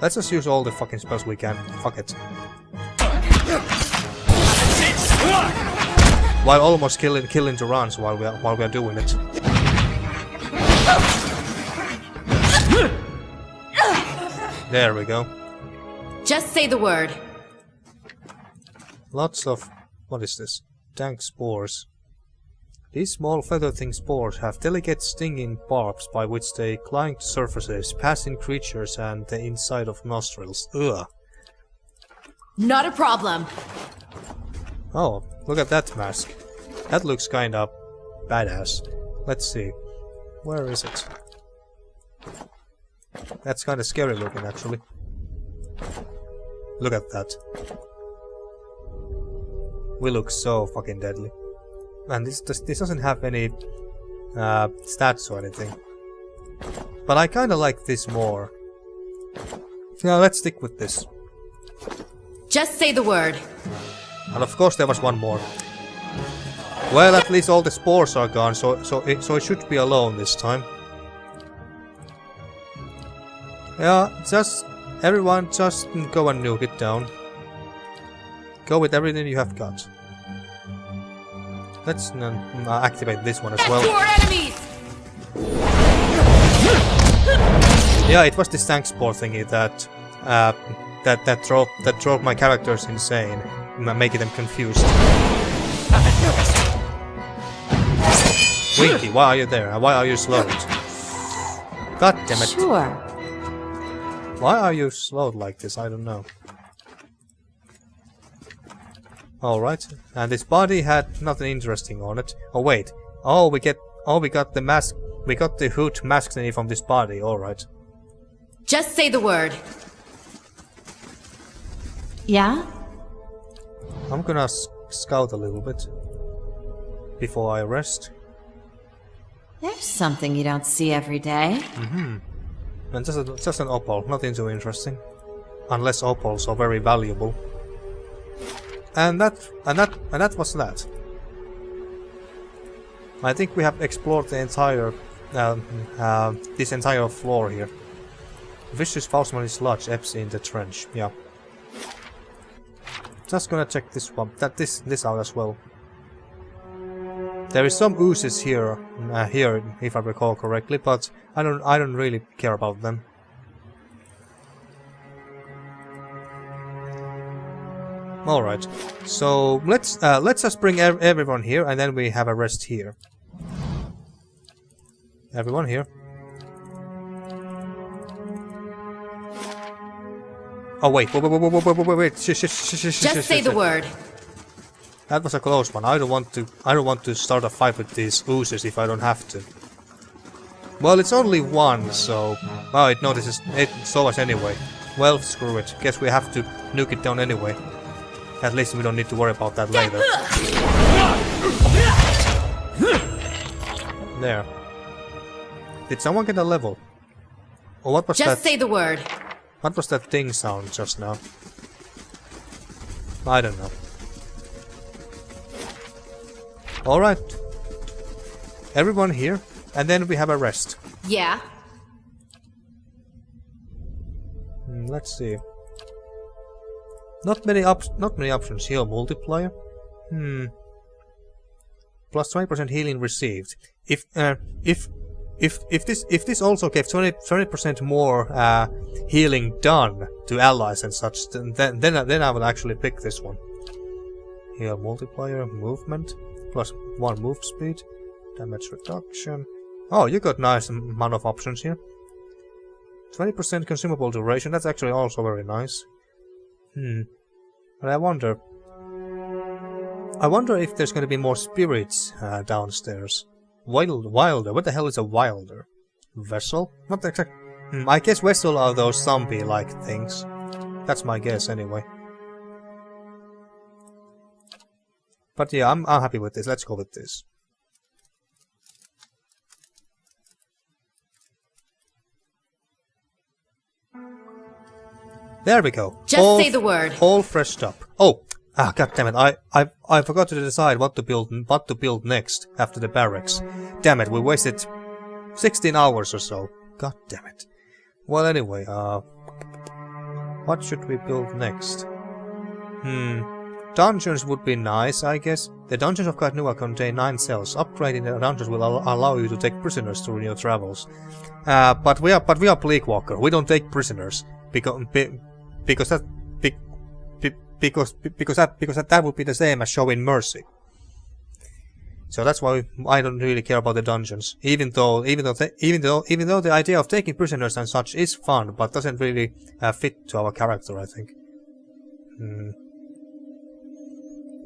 Let's just use all the fucking spells we can. Fuck it. While almost killing Durans while we are doing it. There we go. Just say the word. Lots of... what is this? Dank spores. These small feather-thin spores have delicate stinging barbs by which they cling to surfaces, passing creatures and the inside of nostrils. Ugh. Not a problem. Oh, look at that mask. That looks kinda badass. Let's see. Where is it? That's kinda scary looking, actually. Look at that. We look so fucking deadly. And this doesn't have any stats or anything. But I kinda like this more. Yeah, let's stick with this. Just say the word. And of course there was one more. Well, at least all the spores are gone, so it should be alone this time. Yeah, just everyone just go and nuke it down. Go with everything you have got. Let's activate this one as well. Toward enemies! Yeah, it was this tank spore thingy that that drove my characters insane, making them confused. Winky, why are you there? Why are you slowed? God damn it! Sure. Why are you slowed like this? I don't know. Alright, and this body had nothing interesting on it. Oh wait. Oh, we got the mask. We got the hood mask thingy from this body. Alright. Just say the word. Yeah? I'm gonna scout a little bit before I rest. There's something you don't see every day. And just an opal, nothing too interesting. Unless opals are very valuable. And that was that. I think we have explored the entire this entire floor here. Vicious foul-smelling sludge ebbs in the trench. Yeah. Just gonna check this one, this out as well. There is some oozes here, if I recall correctly, but I don't really care about them. All right, so let's just bring everyone here, and then we have a rest here. Everyone here. Oh wait! Just say the word. That was a close one. I don't want to start a fight with these oozes if I don't have to. Well, it's only one, so... Oh, it notices... It saw us anyway. Well, screw it. Guess we have to nuke it down anyway. At least we don't need to worry about that later. There. Did someone get a level? Or what was that? Just say the word. What was that ding sound just now? I don't know. Alright. Everyone here, and then we have a rest. Yeah. Let's see. Not many options. Heal multiplier. Plus 20% healing received. If this also gave 20% more healing done to allies and such, then I would actually pick this one. Heal multiplier, movement, +1 move speed, damage reduction. Oh, you got nice amount of options here. 20% consumable duration, that's actually also very nice. But I wonder if there's going to be more spirits downstairs. Wilder, what the hell is a wilder? Vessel? Not exact. I guess vessel are those zombie-like things. That's my guess anyway. But yeah, I'm happy with this. Let's go with this. There we go. Just say the word. All freshed up. Oh, god damn it! I forgot to decide what to build next after the barracks. Damn it! We wasted 16 hours or so. God damn it. Well, anyway, what should we build next? Dungeons would be nice, I guess. The Dungeons of Kaitnua contain 9 cells. Upgrading the dungeons will allow you to take prisoners during your travels. But we are Bleakwalker. We don't take prisoners because that would be the same as showing mercy. So that's why I don't really care about the dungeons. Even though the idea of taking prisoners and such is fun, but doesn't really fit to our character, I think.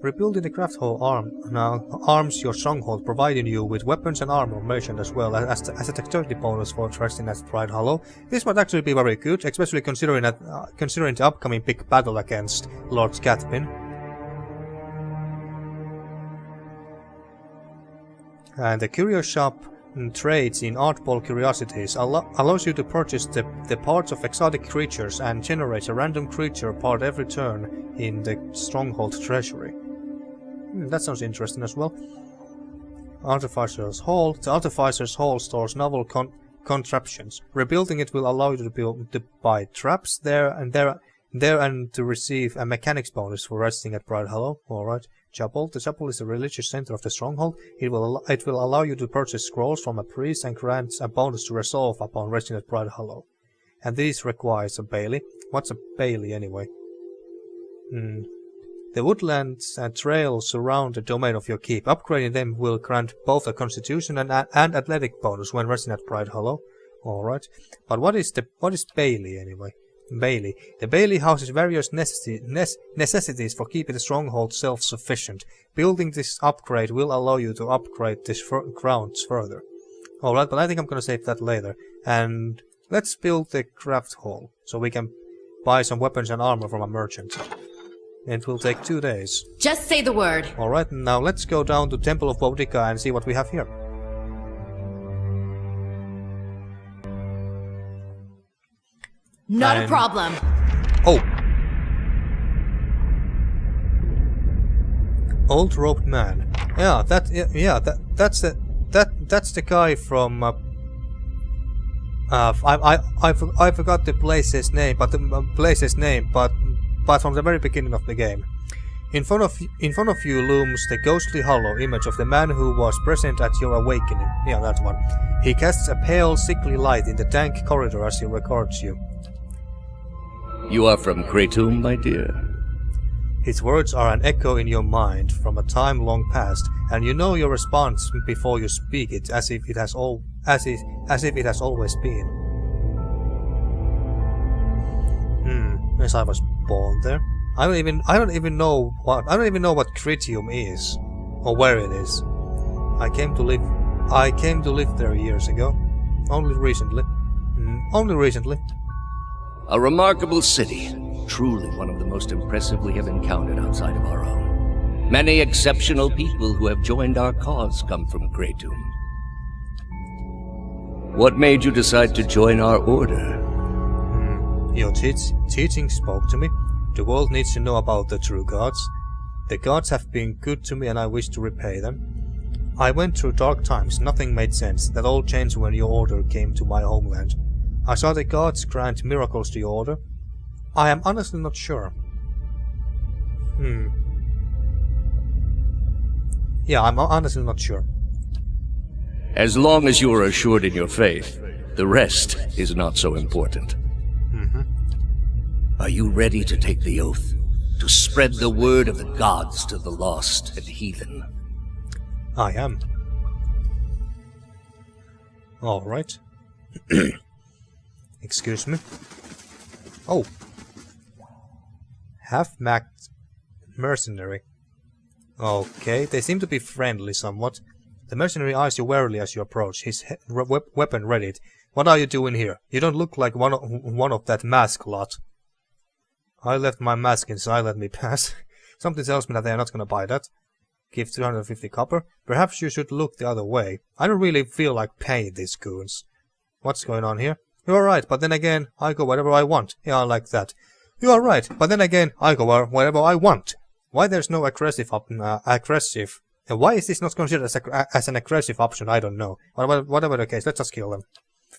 Rebuilding the craft hole arms your stronghold, providing you with weapons and armor merchant as well as a dexterity bonus for resting at Pride Hollow. This might actually be very good, especially considering the upcoming big battle against Lord Scathpin. And the Curio Shop trades in Artball Curiosities allows you to purchase the parts of exotic creatures and generates a random creature part every turn in the Stronghold Treasury. That sounds interesting as well. Artificer's Hall. The Artificer's Hall stores novel contraptions. Rebuilding it will allow you to buy traps there and to receive a mechanics bonus for resting at Pride Hollow. Alright. Chapel. The chapel is the religious center of the stronghold. It will allow you to purchase scrolls from a priest and grants a bonus to resolve upon resting at Pride Hollow. And this requires a bailey. What's a bailey anyway? The woodlands and trails surround the domain of your keep. Upgrading them will grant both a constitution and athletic bonus when resting at Pride Hollow. Alright. But what is bailey anyway? Bailey. The bailey houses various necessities for keeping the stronghold self-sufficient. Building this upgrade will allow you to upgrade this grounds further. Alright, but I think I'm gonna save that later. And let's build the craft hall, so we can buy some weapons and armor from a merchant. It will take 2 days. Just say the word. Alright, now let's go down to Temple of Woedica and see what we have here. Not a problem. Oh. Old Robed Man. Yeah, that's the guy from I forgot the place's name, but from the very beginning of the game. In front of you looms the ghostly hollow image of the man who was present at your awakening. Yeah, that one. He casts a pale, sickly light in the dank corridor as he records you. You are from Kratom, my dear? His words are an echo in your mind from a time long past, and you know your response before you speak it, as if it has always been. Yes, I was born there. I don't even know what Kritium is, or where it is. I came to live there years ago. Only recently. A remarkable city. Truly one of the most impressive we have encountered outside of our own. Many exceptional people who have joined our cause come from Kratom. What made you decide to join our order? Your teaching spoke to me. The world needs to know about the true gods. The gods have been good to me and I wish to repay them. I went through dark times, nothing made sense. That all changed when your order came to my homeland. I saw the gods grant miracles to your order. I am honestly not sure. Yeah, I'm honestly not sure. As long as you are assured in your faith, the rest is not so important. Are you ready to take the oath? to spread the word of the gods to the lost and heathen. I am. Alright. Excuse me. Oh. Half-maxed mercenary. Okay, they seem to be friendly somewhat. The mercenary eyes you warily as you approach, his weapon readied. What are you doing here? You don't look like one of that mask lot. I left my mask inside, let me pass. Something tells me that they are not gonna buy that. Give 350 copper. Perhaps you should look the other way. I don't really feel like paying these goons. What's going on here? You are right, but then again, I go wherever I want. Yeah, I like that. You are right, but then again, I go wherever I want. Why there's no aggressive and why is this not considered as an aggressive option? I don't know. Whatever the case, let's just kill them.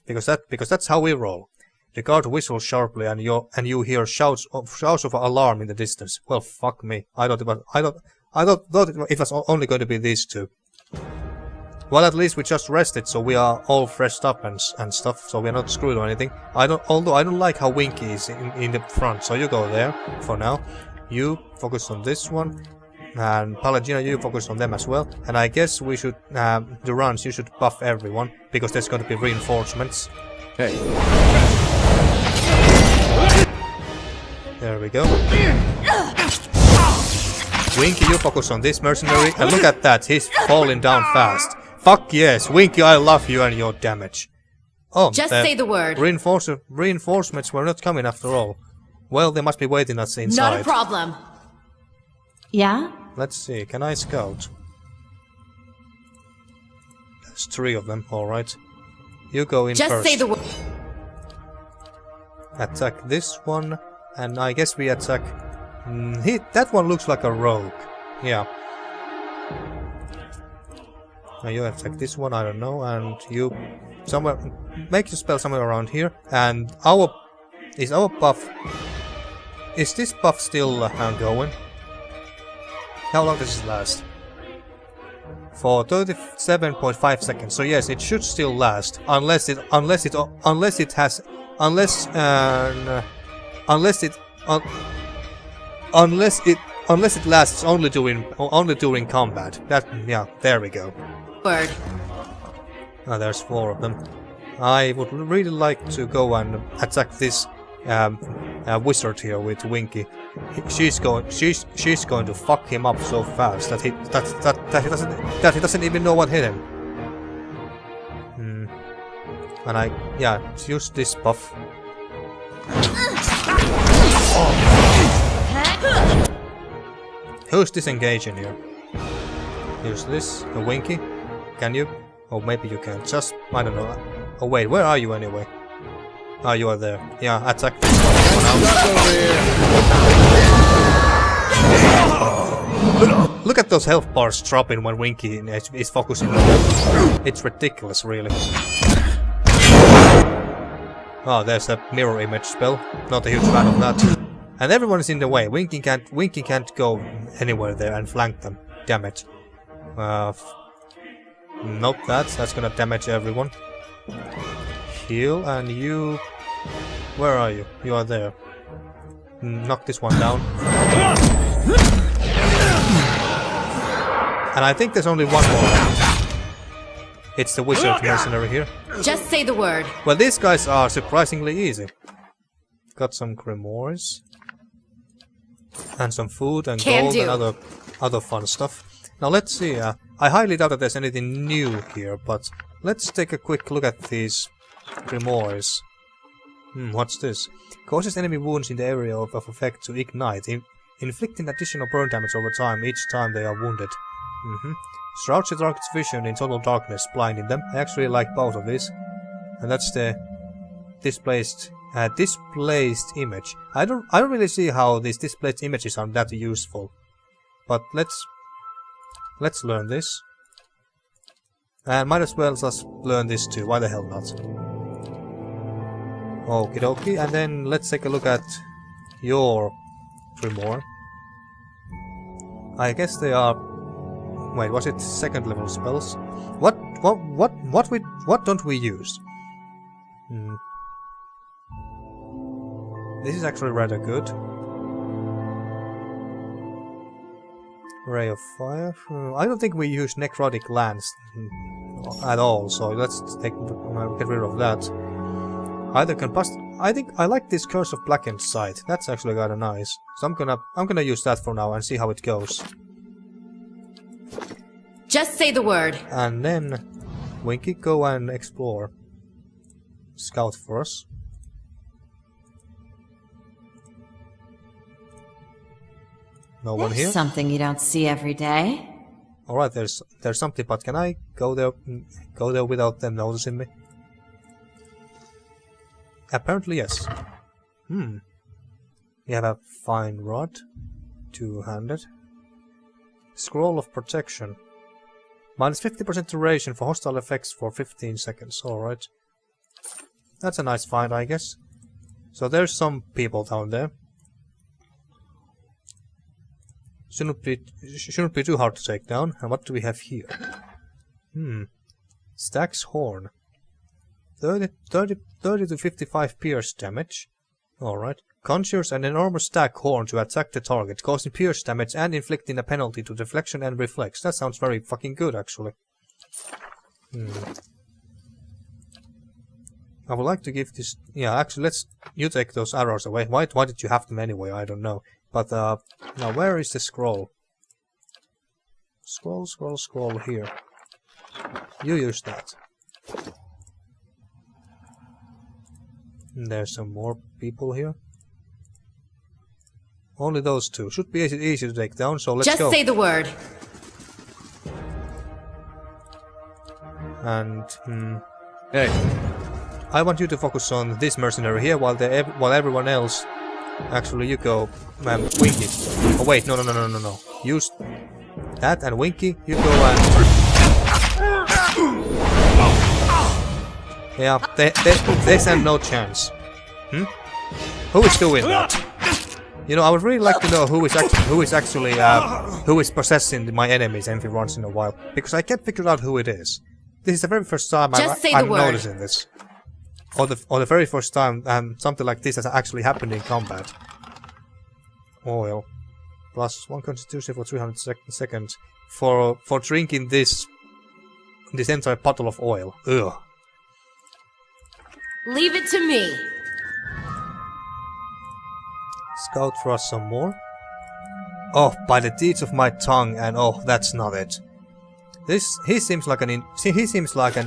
Because that's how we roll. The guard whistles sharply, and you hear shouts of alarm in the distance. Well, fuck me. I thought it was only going to be these two. Well, at least we just rested, so we are all freshed up and stuff, so we are not screwed or anything. Although I don't like how Winky is in the front, so you go there for now. You focus on this one, and Palagina, you focus on them as well. And I guess we should, the runs, you should buff everyone, because there's going to be reinforcements. Hey. There we go. Winky, you focus on this mercenary, and look at that, he's falling down fast. Fuck yes, Winky, I love you and your damage. Oh, just say the word. Reinforcements were not coming after all. Well, they must be waiting us inside. Not a problem. Yeah? Let's see, can I scout? There's 3 of them, alright. You go in just first. Say the word. Attack this one, and I guess we attack... that one looks like a rogue. Yeah. Now you attack this one, I don't know, and you... somewhere... make your spell somewhere around here, and our... is our buff... is this buff still going? How long does this last? For 37.5 seconds. So yes, it should still last, unless it lasts only during combat. Yeah, there we go. Word. Ah, there's 4 of them. I would really like to go and attack this wizard here with Winky. She's going to fuck him up so fast that he doesn't even know what hit him. And use this buff. Who's disengaging here? Use this, a Winky. Can you? Oh, maybe you can. Just, I don't know. Oh wait, where are you anyway? Ah, you are there. Yeah, attack this one for now. Look at those health bars dropping when Winky is focusing on them. It's ridiculous, really. Oh, there's a mirror image spell. Not a huge fan of that. And everyone is in the way. Winky can't go anywhere there and flank them. Damn it. Nope, that's gonna damage everyone. Heal, and you... where are you? You are there. Knock this one down. And I think there's only one more left. It's the wizard mercenary here. Just say the word. Well, these guys are surprisingly easy. Got some grimoires. And some food and gold and other fun stuff. Now let's see, I highly doubt that there's anything new here, but let's take a quick look at these grimoires. What's this? Causes enemy wounds in the area of effect to ignite, inflicting additional burn damage over time each time they are wounded. Shrouds the target's vision in total darkness, blinding them. I actually like both of these. And that's the displaced image. I don't really see how these displaced images are that useful. But let's learn this. And might as well just learn this too, why the hell not? Okie dokie, and then let's take a look at your grimoire. I guess they are... wait, was it second level spells? What don't we use? This is actually rather good. Ray of fire. I don't think we use necrotic lands at all, so let's get rid of that. Either can bust. I think I like this Curse of Blackened Sight. That's actually kind of nice. So I'm gonna use that for now and see how it goes. Just say the word. And then Winky, go and explore. Scout for us. No one here. Something you don't see every day. All right, there's something, but can I go there without them noticing me? Apparently yes. We have a fine rod, two-handed. Scroll of protection. Minus 50% duration for hostile effects for 15 seconds. Alright. That's a nice find, I guess. So there's some people down there. Shouldn't be too hard to take down. And what do we have here? Stax Horn. 30 to 55 pierce damage. Alright. Conjures an enormous stack horn to attack the target, causing pierce damage and inflicting a penalty to deflection and reflex. That sounds very fucking good, actually. I would like to give this... Yeah, actually, you take those arrows away. Why did you have them anyway? I don't know. But, now where is the scroll? Scroll here. You use that. There's some more people here. Only those two. Should be easy to take down, so let's go. Just say the word. And, hey. I want you to focus on this mercenary here while everyone else... Actually, you go... Winky. Oh wait, no. Use that and Winky, you go and... Yeah, they stand no chance. Who is doing that? You know, I would really like to know who is possessing my enemies every once in a while, because I can't figure out who it is. This is the very first time I'm noticing this, or the very first time something like this has actually happened in combat. Oil, plus 1 constitution for 300 seconds for drinking this entire bottle of oil. Ugh. Leave it to me. Scout for us some more. Oh, by the deeds of my tongue, and oh, that's not it. He seems like an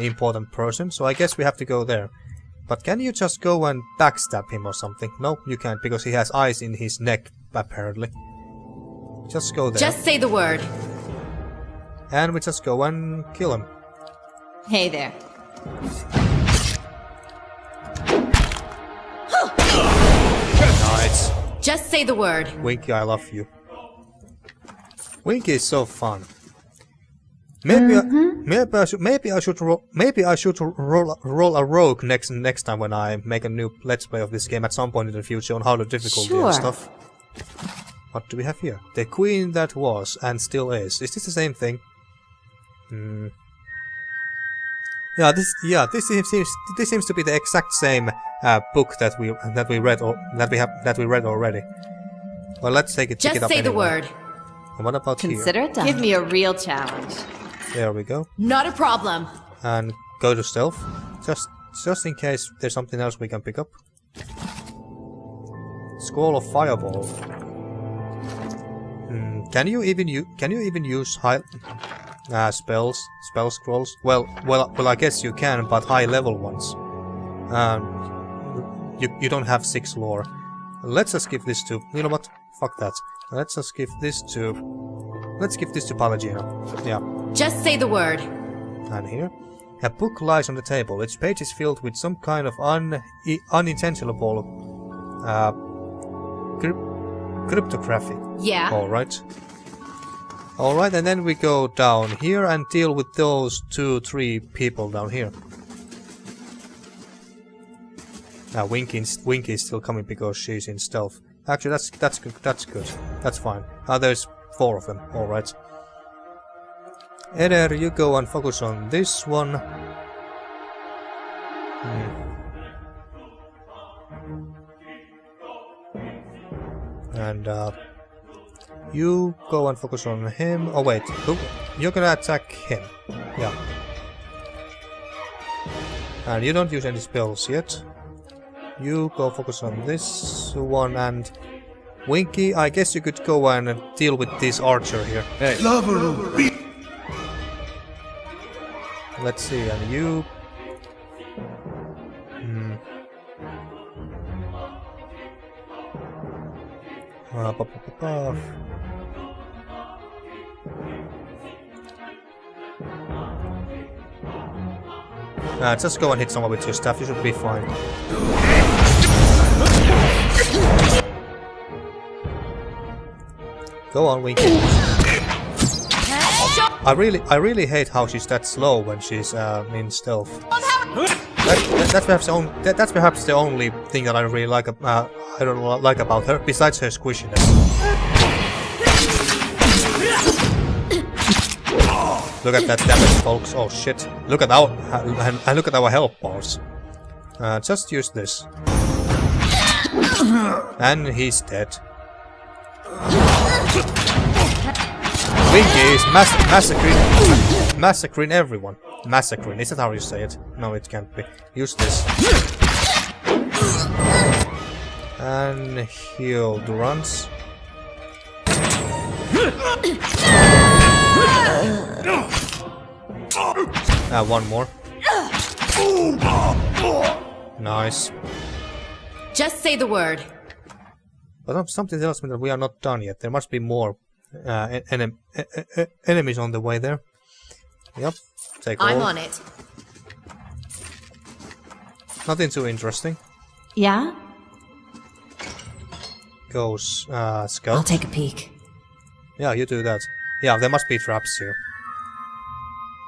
important person, so I guess we have to go there. But can you just go and backstab him or something? No, you can't, because he has eyes in his neck, apparently. Just go there. Just say the word. And we just go and kill him. Hey there. Nice. Just say the word. Winky, I love you. Winky is so fun. Maybe I should roll a rogue next time when I make a new let's play of this game at some point in the future on harder difficulty and stuff. What do we have here? The queen that was and still is. Is this the same thing? Yeah, this seems to be the exact same book that we read already. Well, let's take it. Just pick it up say anyway. the word. And what about Consider here? it done. Give me a real challenge. There we go. Not a problem. And go to stealth, just in case there's something else we can pick up. Scroll of Fireball. Can you even use high spell scrolls? Well, I guess you can, but high level ones. You don't have 6 lore. Let's just give this to... You know what? Fuck that. Let's just give this to... Let's give this to Palagino. Yeah. Just say the word. And here? A book lies on the table. Its page is filled with some kind of unintelligible cryptography. Yeah. Alright. Alright, and then we go down here and deal with those 2-3 people down here. Now Winky is still coming because she's in stealth. Actually, that's good. That's fine. There's 4 of them. Alright. Eder, you go and focus on this one. And You go and focus on him. Oh wait, you're gonna attack him. Yeah. And you don't use any spells yet. You go focus on this one, and Winky, I guess you could go and deal with this archer here. Hey. Let's see, and you... just go and hit someone with your staff, you should be fine. Go on, Winky. I really hate how she's that slow when she's in stealth. That's perhaps the only thing that I really like. I don't like about her, besides her squishiness. Look at that damage, folks. Oh shit! Look at our health bars. Just use this, and he's dead. Winky is massacring everyone. Massacring, is that how you say it? No, it can't be. Use this. And heal Durance. One more. Nice. Just say the word. But something tells me that we are not done yet. There must be more enemies on the way there. Yep. Take I'm all. on it. Nothing too interesting. Yeah? Goes scout. I'll take a peek. Yeah, you do that. Yeah, there must be traps here.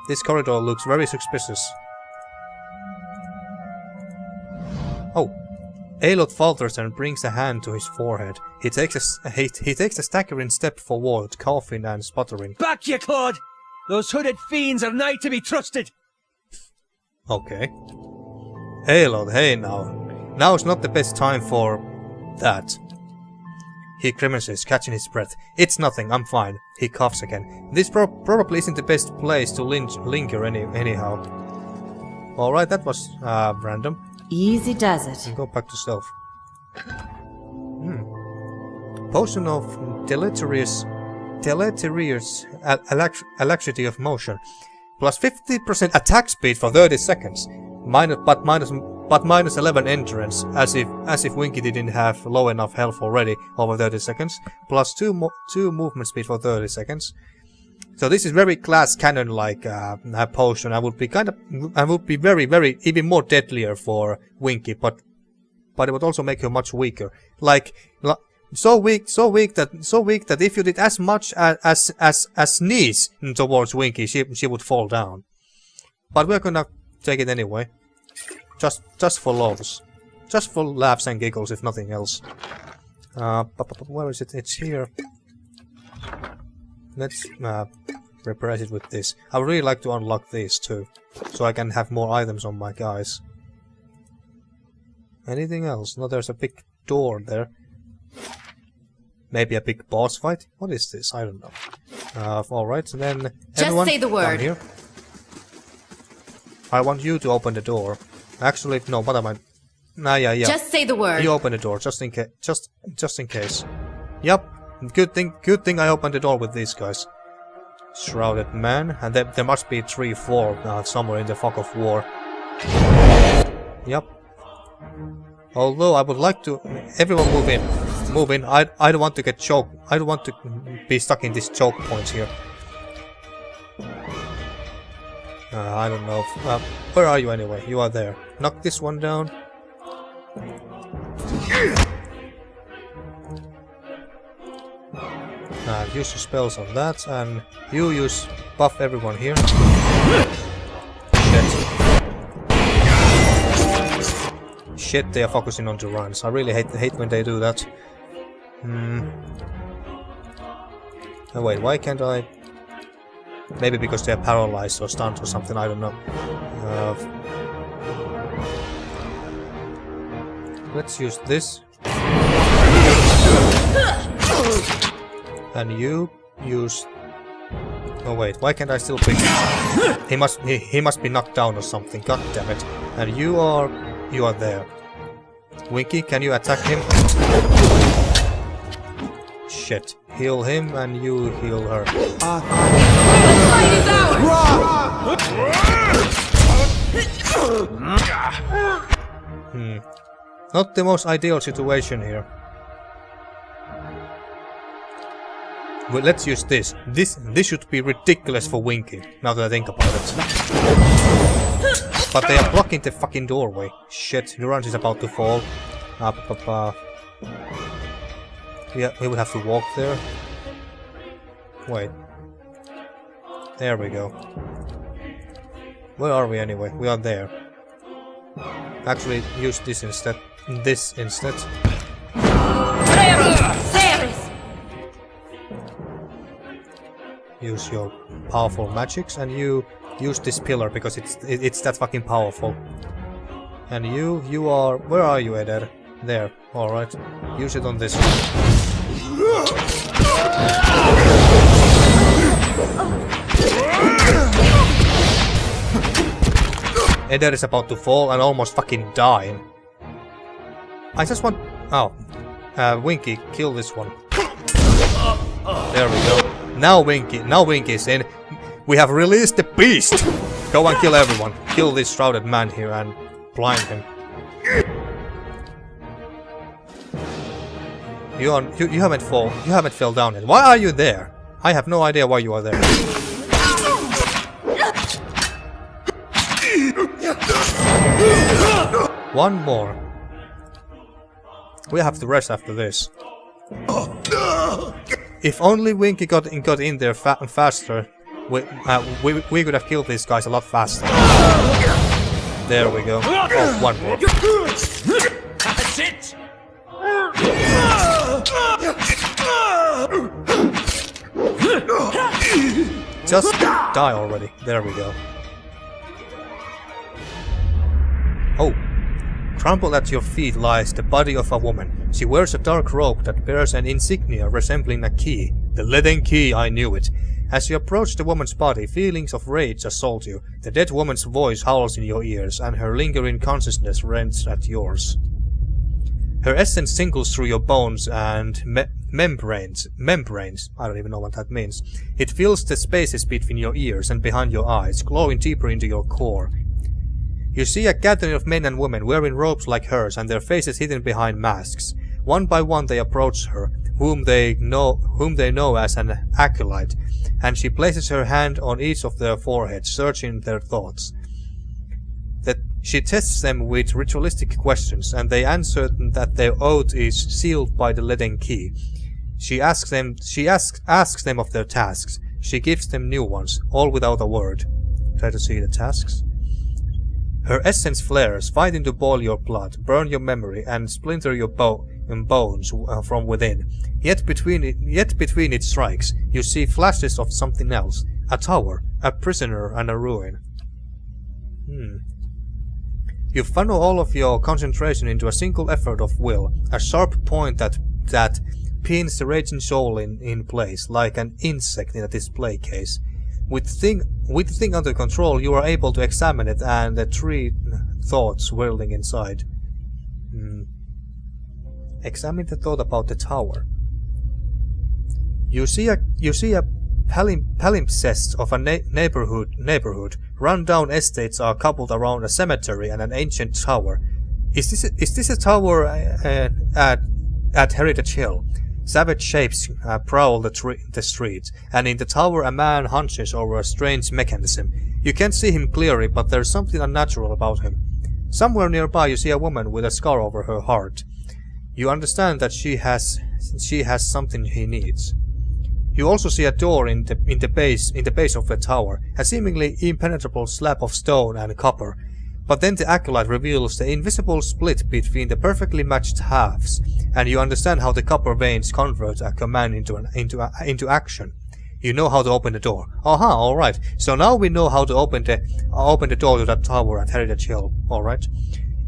This corridor looks very suspicious. Oh. Aloth falters and brings a hand to his forehead. He takes a staggering step forward, coughing and sputtering. Back, you clod! Those hooded fiends are nigh to be trusted! Okay. Aloth, hey now. Now's not the best time for... that. He grimaces, catching his breath. It's nothing, I'm fine. He coughs again. This probably isn't the best place to linger anyhow. Alright, that was random. Easy does it. Go back to stealth. Potion of deleterious alacrity of motion. Plus 50% attack speed for 30 seconds. Minus 11 endurance, as if Winky didn't have low enough health already over 30 seconds. Plus 2 movement speed for 30 seconds. So this is very glass cannon-like potion. I would be very even more deadlier for Winky, but it would also make her much weaker. Like so weak that if you did as much as sneeze towards Winky, she would fall down. But we're gonna take it anyway, just for lols, just for laughs and giggles, if nothing else. Where is it? It's here. Let's repress it with this. I would really like to unlock these too, so I can have more items on my guys. Anything else? No, there's a big door there. Maybe a big boss fight? What is this? I don't know. Alright, so then just say the word. Down here. I want you to open the door. Actually, no, what am I... Nah, yeah. Just say the word. You open the door, just in case. Just in case. Yep. Good thing I opened the door with these guys. Shrouded man, and there must be 3-4 somewhere in the fog of war. Yep. Although I would like to... Everyone move in. Move in. I don't want to get choked. I don't want to be stuck in this choke point here. I don't know. Where are you anyway? You are there. Knock this one down. Use your spells on that, and you use buff everyone here. Shit, they are focusing on Durance. I really hate when they do that. Oh wait, why can't I? Maybe because they're paralyzed or stunned or something, I don't know. Let's use this. And you use... Oh wait, why can't I still pick him? He must be knocked down or something, god damn it. And you are there. Winky, can you attack him? Shit. Heal him and you heal her. Not the most ideal situation here. Well, let's use this. This should be ridiculous for Winky, now that I think about it. But they are blocking the fucking doorway. Shit, Durance is about to fall. Yeah, we would have to walk there. Wait. There we go. Where are we anyway? We are there. Actually, use this instead. Use your powerful magics, and you use this pillar because it's that fucking powerful. And you are... Where are you, Eder? There. Alright. Use it on this one. Eder is about to fall and almost fucking dying. I just want... Oh. Winky, kill this one. There we go. Now Winky's in. We have released the beast! Go and kill everyone. Kill this shrouded man here and blind him. You haven't fell down yet. Why are you there? I have no idea why you are there. One more. We have to rest after this. If only Winky got in there faster, we could have killed these guys a lot faster. There we go. Oh, one more. That's it! Just die already. There we go. Oh. Trampled at your feet lies the body of a woman. She wears a dark robe that bears an insignia resembling a key. The Leaden Key, I knew it. As you approach the woman's body, feelings of rage assault you. The dead woman's voice howls in your ears, and her lingering consciousness rends at yours. Her essence tingles through your bones and membranes. I don't even know what that means. It fills the spaces between your ears and behind your eyes, glowing deeper into your core. You see a gathering of men and women wearing robes like hers and their faces hidden behind masks. One by one they approach her, whom they know as an acolyte, and she places her hand on each of their foreheads, searching their thoughts. She tests them with ritualistic questions, and they answer that their oath is sealed by the Leaden Key. She asks them of their tasks. She gives them new ones, all without a word. Try to see the tasks. Her essence flares, fighting to boil your blood, burn your memory, and splinter your bones from within. Yet between its strikes, you see flashes of something else. A tower, a prisoner, and a ruin. You funnel all of your concentration into a single effort of will, a sharp point that pins the raging soul in place, like an insect in a display case. With the thing under control, you are able to examine it and the three thoughts whirling inside. Examine the thought about the tower. You see a palimpsest of a neighborhood. Run-down estates are coupled around a cemetery and an ancient tower. Is this a tower at Heritage Hill? Savage shapes prowl the streets, and in the tower a man hunches over a strange mechanism. You can't see him clearly, but there's something unnatural about him. Somewhere nearby you see a woman with a scar over her heart. You understand that she has something he needs. You also see a door in the base of the tower, a seemingly impenetrable slab of stone and copper. But then the acolyte reveals the invisible split between the perfectly matched halves, and you understand how the copper veins convert a command into action. You know how to open the door. Aha, alright. So now we know how to open the door to that tower at Heritage Hill. Alright.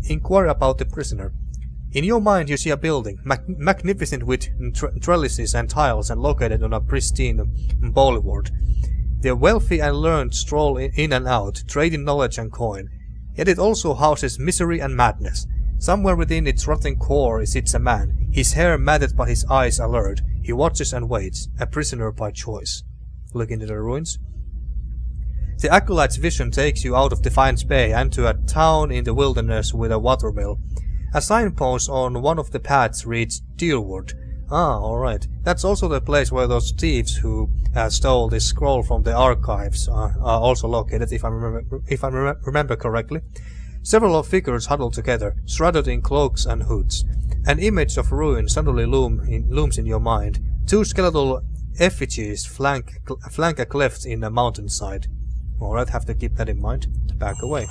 Inquire about the prisoner. In your mind you see a building, magnificent with trellises and tiles and located on a pristine boulevard. The wealthy and learned stroll in and out, trading knowledge and coin. Yet it also houses misery and madness. Somewhere within its rotten core sits a man, his hair matted but his eyes alert. He watches and waits, a prisoner by choice. Look into the ruins. The Acolyte's vision takes you out of Defiance Bay and to a town in the wilderness with a watermill. A signpost on one of the paths reads Deerwood. Ah, alright. That's also the place where those thieves who stole this scroll from the archives are also located, if I remember correctly. Several figures huddle together, shrouded in cloaks and hoods. An image of ruin suddenly looms in your mind. Two skeletal effigies flank a cleft in a mountainside. Alright, have to keep that in mind. Back away.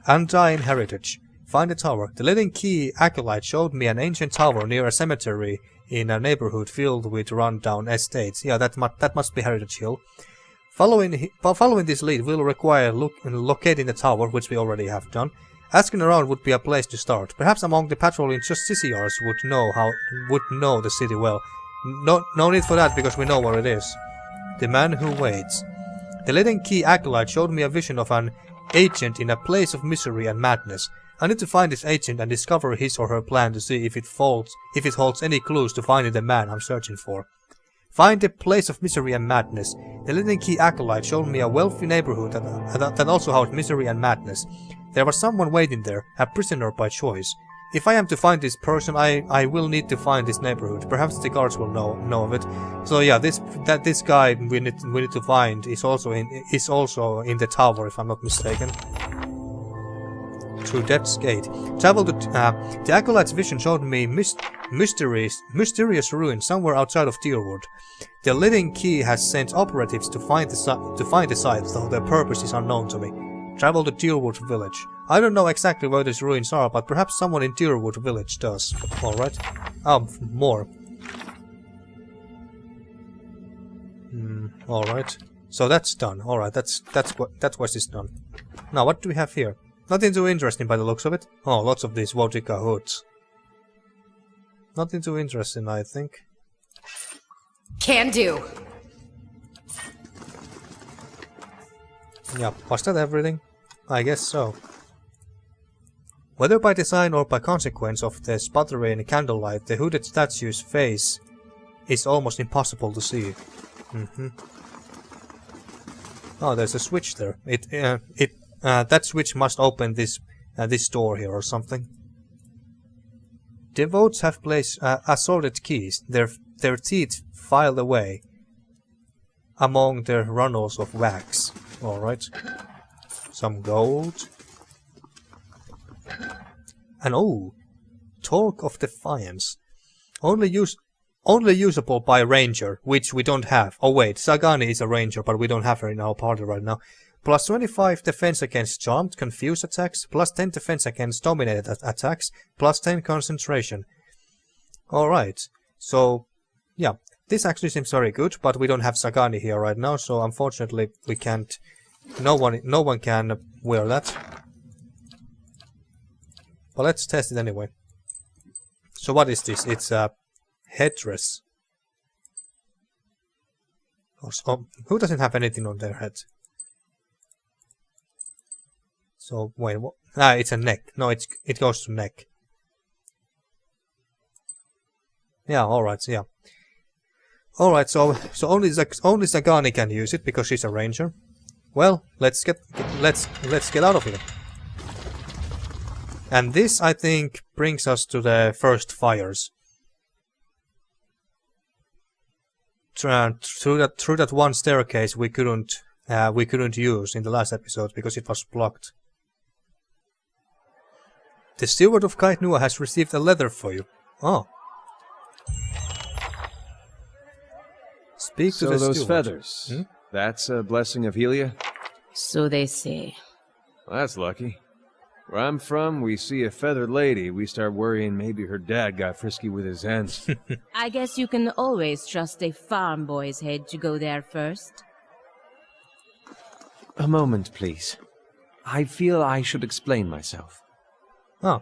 Undying Heritage. Find a tower. The Leaden Key Acolyte showed me an ancient tower near a cemetery in a neighborhood filled with run-down estates. Yeah, that must be Heritage Hill. Following this lead will require locating the tower, which we already have done. Asking around would be a place to start. Perhaps among the patrolling justiciars would know the city well. No need for that, because we know where it is. The man who waits. The Leaden Key Acolyte showed me a vision of an agent in a place of misery and madness. I need to find this agent and discover his or her plan to see if it holds any clues to finding the man I'm searching for. Find the place of misery and madness. The Leaden Key Acolyte showed me a wealthy neighborhood that also housed misery and madness. There was someone waiting there, a prisoner by choice. If I am to find this person, I will need to find this neighborhood. Perhaps the guards will know of it. So yeah, this guy we need to find is also in the tower, if I'm not mistaken. Through Death's Gate. The Acolyte's vision showed me mysterious ruins somewhere outside of Deerwood. The Leaden Key has sent operatives to find the site, though their purpose is unknown to me. Travel to Deerwood Village. I don't know exactly where these ruins are, but perhaps someone in Deerwood Village does. Alright. More. Alright. So that's done. Alright, that quest is done. Now what do we have here? Nothing too interesting by the looks of it. Oh, lots of these Woedica hoods. Nothing too interesting, I think. Can do. Yeah, was that everything? I guess so. Whether by design or by consequence of the sputtering candlelight, the hooded statue's face is almost impossible to see. Oh, there's a switch there. That switch must open this door here or something. Devotes have placed assorted keys, their teeth filed away among their runnels of wax. Alright. Some gold. And oh, Talk of Defiance. Only usable by Ranger, which we don't have. Oh wait, Sagani is a Ranger, but we don't have her in our party right now. Plus 25 defense against charmed, confused attacks, plus 10 defense against dominated attacks, plus 10 concentration. Alright, so yeah, this actually seems very good, but we don't have Sagani here right now, so unfortunately we can't. No one can wear that. But let's test it anyway. So what is this? It's a headdress. Who doesn't have anything on their head? So wait, what? Ah, it's a neck. No, it goes to neck. Yeah, alright, yeah. Alright, so only Sagani can use it because she's a ranger. Well, let's get out of here. And this, I think, brings us to the first fires. Through that one staircase we couldn't use in the last episode because it was blocked. The steward of Kaitnua has received a letter for you. Oh. Speak to the steward. So those feathers, that's a blessing of Helia? So they say. Well, that's lucky. Where I'm from, we see a feathered lady, we start worrying maybe her dad got frisky with his hens. I guess you can always trust a farm boy's head to go there first. A moment, please. I feel I should explain myself. Oh.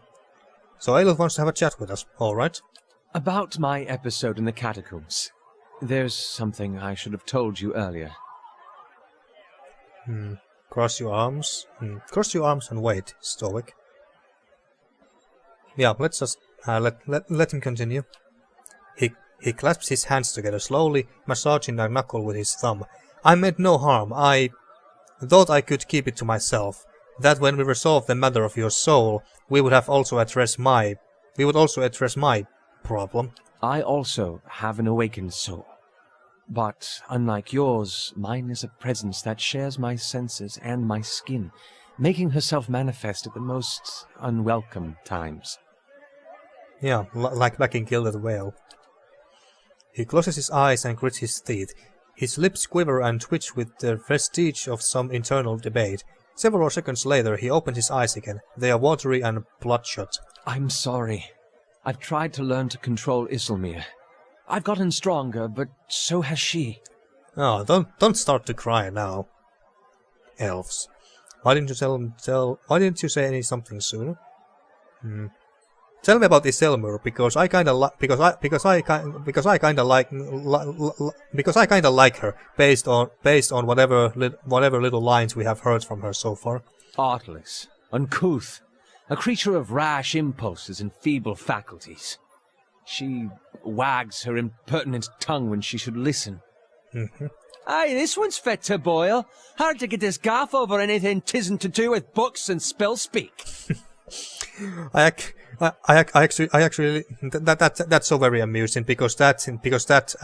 So Aloth wants to have a chat with us. Alright. About my episode in the catacombs. There's something I should have told you earlier. Cross your arms. Cross your arms and wait, Stoic. Yeah, let's just let him continue. He clasps his hands together slowly, massaging the knuckle with his thumb. I meant no harm. I thought I could keep it to myself. That when we resolve the matter of your soul, we would also address my problem. I also have an awakened soul. But, unlike yours, mine is a presence that shares my senses and my skin, making herself manifest at the most unwelcome times. Yeah, like back in Gilded Whale. He closes his eyes and grits his teeth. His lips quiver and twitch with the vestige of some internal debate. Several seconds later, he opens his eyes again. They are watery and bloodshot. I'm sorry. I've tried to learn to control Isilmir. I've gotten stronger, but so has she. Oh, don't start to cry now. Elves. Why didn't you say something sooner? Tell me about Isilmir, because I kinda like her, based on whatever little lines we have heard from her so far. Artless, uncouth, a creature of rash impulses and feeble faculties. She wags her impertinent tongue when she should listen. Aye, this one's fit to boil. Hard to get this gaff over anything tisn't to do with books and spell speak. That's so very amusing because that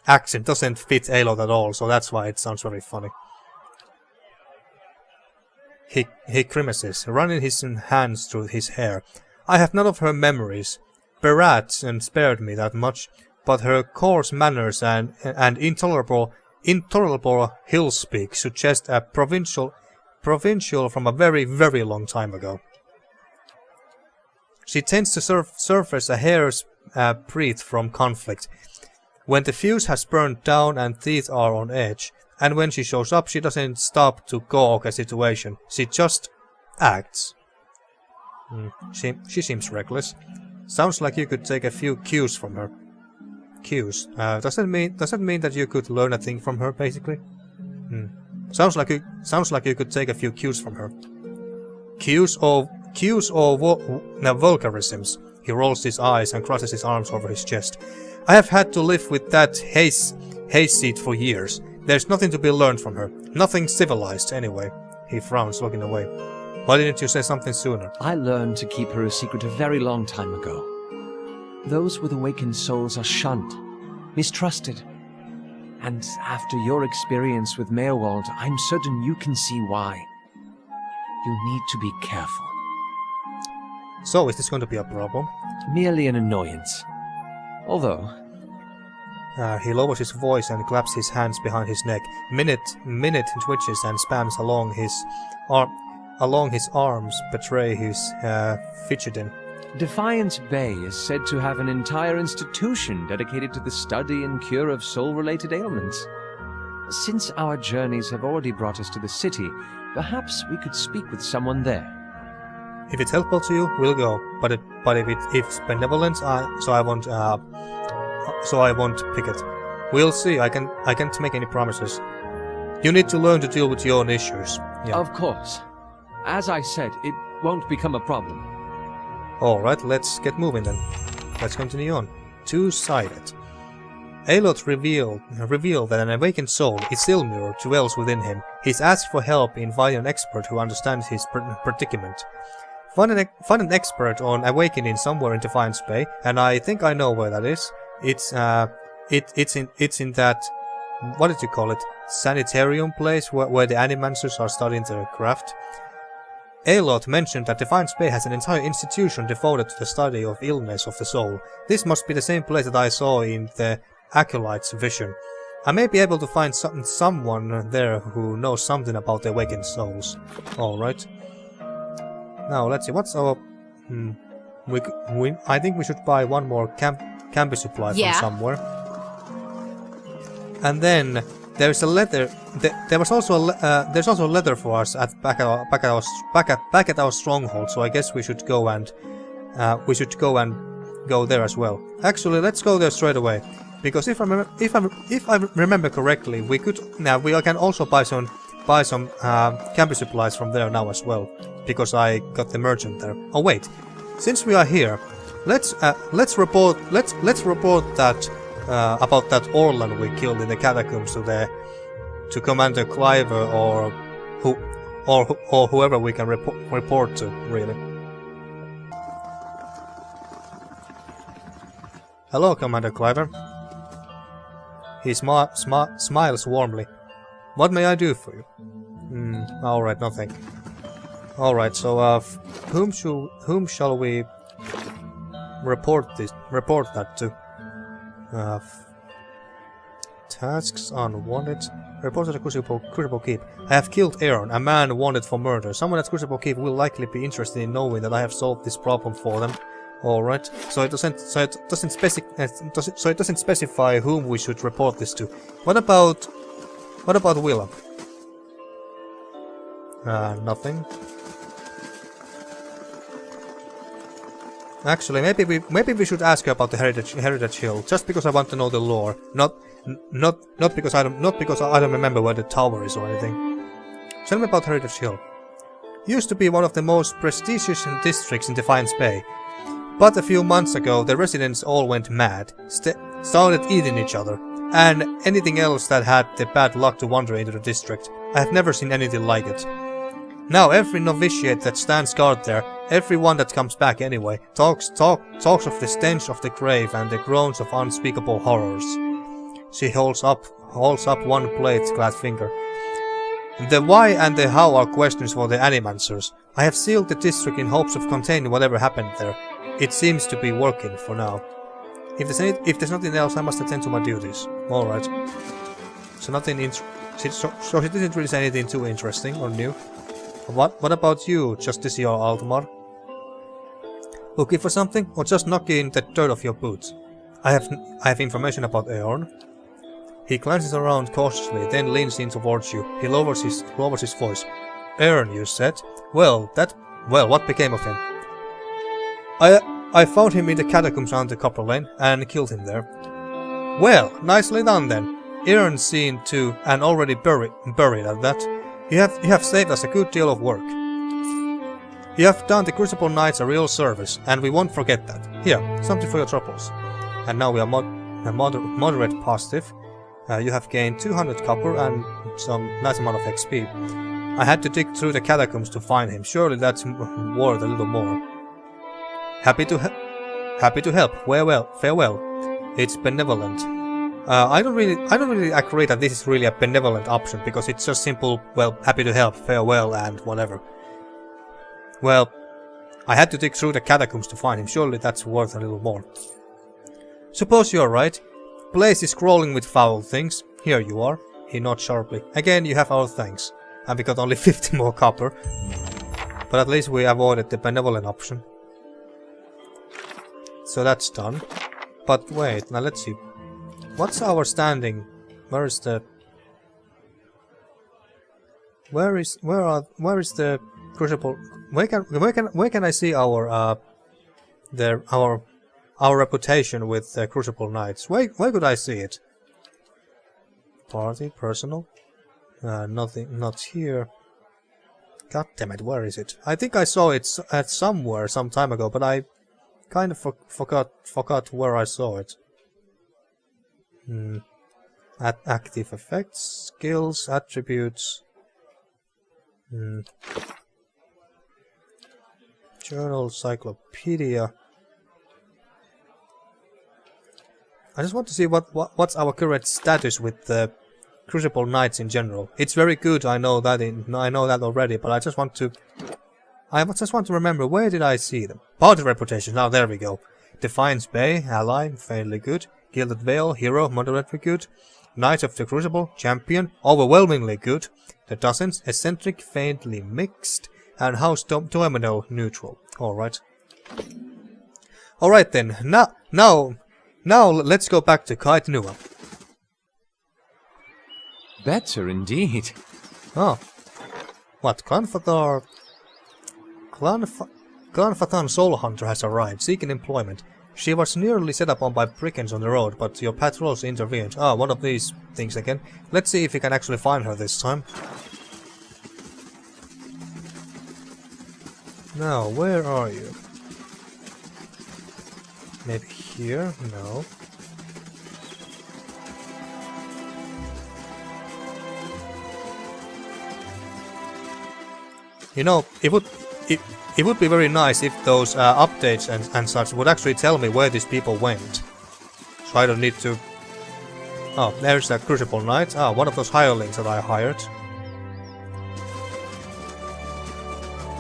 accent doesn't fit Aloth at all, so that's why it sounds very funny. He grimaces, running his hands through his hair. I have none of her memories. Berat and spared me that much, but her coarse manners and intolerable hill speak suggest a provincial from a very, very long time ago. She tends to surface a hair's breadth from conflict, when the fuse has burned down and teeth are on edge, and when she shows up she doesn't stop to gawk a situation, she just acts. She seems reckless. Sounds like you could take a few cues from her. Cues? Does that mean that you could learn a thing from her, basically? Sounds like you could take a few cues from her. Cues or vulgarisms. He rolls his eyes and crosses his arms over his chest. I have had to live with that hayseed for years. There's nothing to be learned from her. Nothing civilized, anyway. He frowns, looking away. Why didn't you say something sooner? I learned to keep her a secret a very long time ago. Those with awakened souls are shunned, mistrusted. And after your experience with Meerwald, I'm certain you can see why. You need to be careful. So, is this going to be a problem? Merely an annoyance. Although... he lowers his voice and claps his hands behind his neck. Minute twitches and spams along his arms betray his fidgeting. Defiance Bay is said to have an entire institution dedicated to the study and cure of soul-related ailments. Since our journeys have already brought us to the city, perhaps we could speak with someone there. If it's helpful to you, we'll go. But if it's benevolent, so I won't pick it. We'll see. I can't make any promises. You need to learn to deal with your own issues. Yeah. Of course. As I said, it won't become a problem. Alright, let's get moving then. Let's continue on. Two-sided. Aloth revealed that an awakened soul, Isilmir, dwells within him. He's asked for help in finding an expert who understands his predicament. Find an expert on awakening somewhere in Defiance Bay, and I think I know where that is. It's in that, what did you call it? Sanitarium place where the animancers are studying their craft. Aloth mentioned that Defiance Bay has an entire institution devoted to the study of illness of the soul. This must be the same place that I saw in the Acolyte's vision. I may be able to find someone there who knows something about the awakened souls. Alright. Now, let's see, what's our... I think we should buy one more campus supply from somewhere. And then... There's a letter. There's also a letter for us back at our stronghold. So I guess we should go and we should go there as well. Actually, let's go there straight away. Because if I remember correctly, we can also buy some camping supplies from there now as well. Because I got the merchant there. Oh wait, since we are here, let's report that about that Orlan we killed in the catacombs to Commander Cliver or whoever we can report to, really. Hello, Commander Cliver. He smiles warmly. What may I do for you? Alright, nothing. Alright, so whom shall we report that to? Tasks unwanted. Report at Crucible Keep. I have killed Aaron, a man wanted for murder. Someone at Crucible Keep will likely be interested in knowing that I have solved this problem for them. Alright, so it doesn't specify whom we should report this to. What about Willem? Nothing. Actually, maybe we should ask her about the Heritage Hill, just because I want to know the lore, not because I don't remember where the tower is or anything. Tell me about Heritage Hill. Used to be one of the most prestigious districts in Defiance Bay. But a few months ago, the residents all went mad, started eating each other, and anything else that had the bad luck to wander into the district. I have never seen anything like it. Now every novitiate that stands guard there, everyone that comes back anyway, talks of the stench of the grave and the groans of unspeakable horrors. She holds up one plate-clad finger. The why and the how are questions for the animancers. I have sealed the district in hopes of containing whatever happened there. It seems to be working for now. If there's nothing else, I must attend to my duties. Alright. So so she didn't really say anything too interesting or new. What about you, Justiciar Altmar? Looking for something, or just knocking the dirt off your boots? I have information about Aeorn. He glances around cautiously, then leans in towards you. He lowers his voice. Aeorn, you said? Well, what became of him? I found him in the catacombs around the Copper Lane and killed him there. Well, nicely done then. Aeorn seen to and already buried at that. You have saved us a good deal of work. You have done the Crucible Knights a real service, and we won't forget that. Here, something for your troubles. And now we are moderate positive. You have gained 200 copper and some nice amount of XP. I had to dig through the catacombs to find him. Surely that's worth a little more. Happy to help. Farewell. It's benevolent. I don't really agree that this is really a benevolent option, because it's just simple, well, happy to help, farewell, and whatever. Well, I had to dig through the catacombs to find him. Surely that's worth a little more. Suppose you're right. Place is crawling with foul things. Here you are. He nods sharply. Again, you have our thanks. And we got only 50 more copper. But at least we avoided the benevolent option. So that's done. But wait, now let's see. What's our standing? Where is the Crucible? Where can I see our reputation with the Crucible Knights? Where could I see it? Party, personal. Nothing, not here. God damn it, where is it? I think I saw it at somewhere some time ago, but I kind of forgot where I saw it. At active effects, skills, attributes. Journal, Cyclopedia. I just want to see what's our current status with the Crucible Knights in general. It's very good, I know that already, but I just want to remember, where did I see them? Party reputation, now there we go. Defiance Bay, ally, fairly good. Gilded Vale, hero, moderately good. Knight of the Crucible, champion, overwhelmingly good. The Dozens, eccentric, faintly mixed. And House Domino, neutral. Alright. Alright then, now let's go back to Kite Nua. Better indeed. Oh. What, Clanfador Clan Fatan Soul Hunter has arrived, seeking employment. She was nearly set upon by brigands on the road, but your patrols intervened. Ah, one of these things again. Let's see if we can actually find her this time. Now, where are you? Maybe here? No. You know, it would be very nice if those updates and such would actually tell me where these people went. So I don't need to... Oh, there's that Crucible Knight. Ah, one of those hirelings that I hired.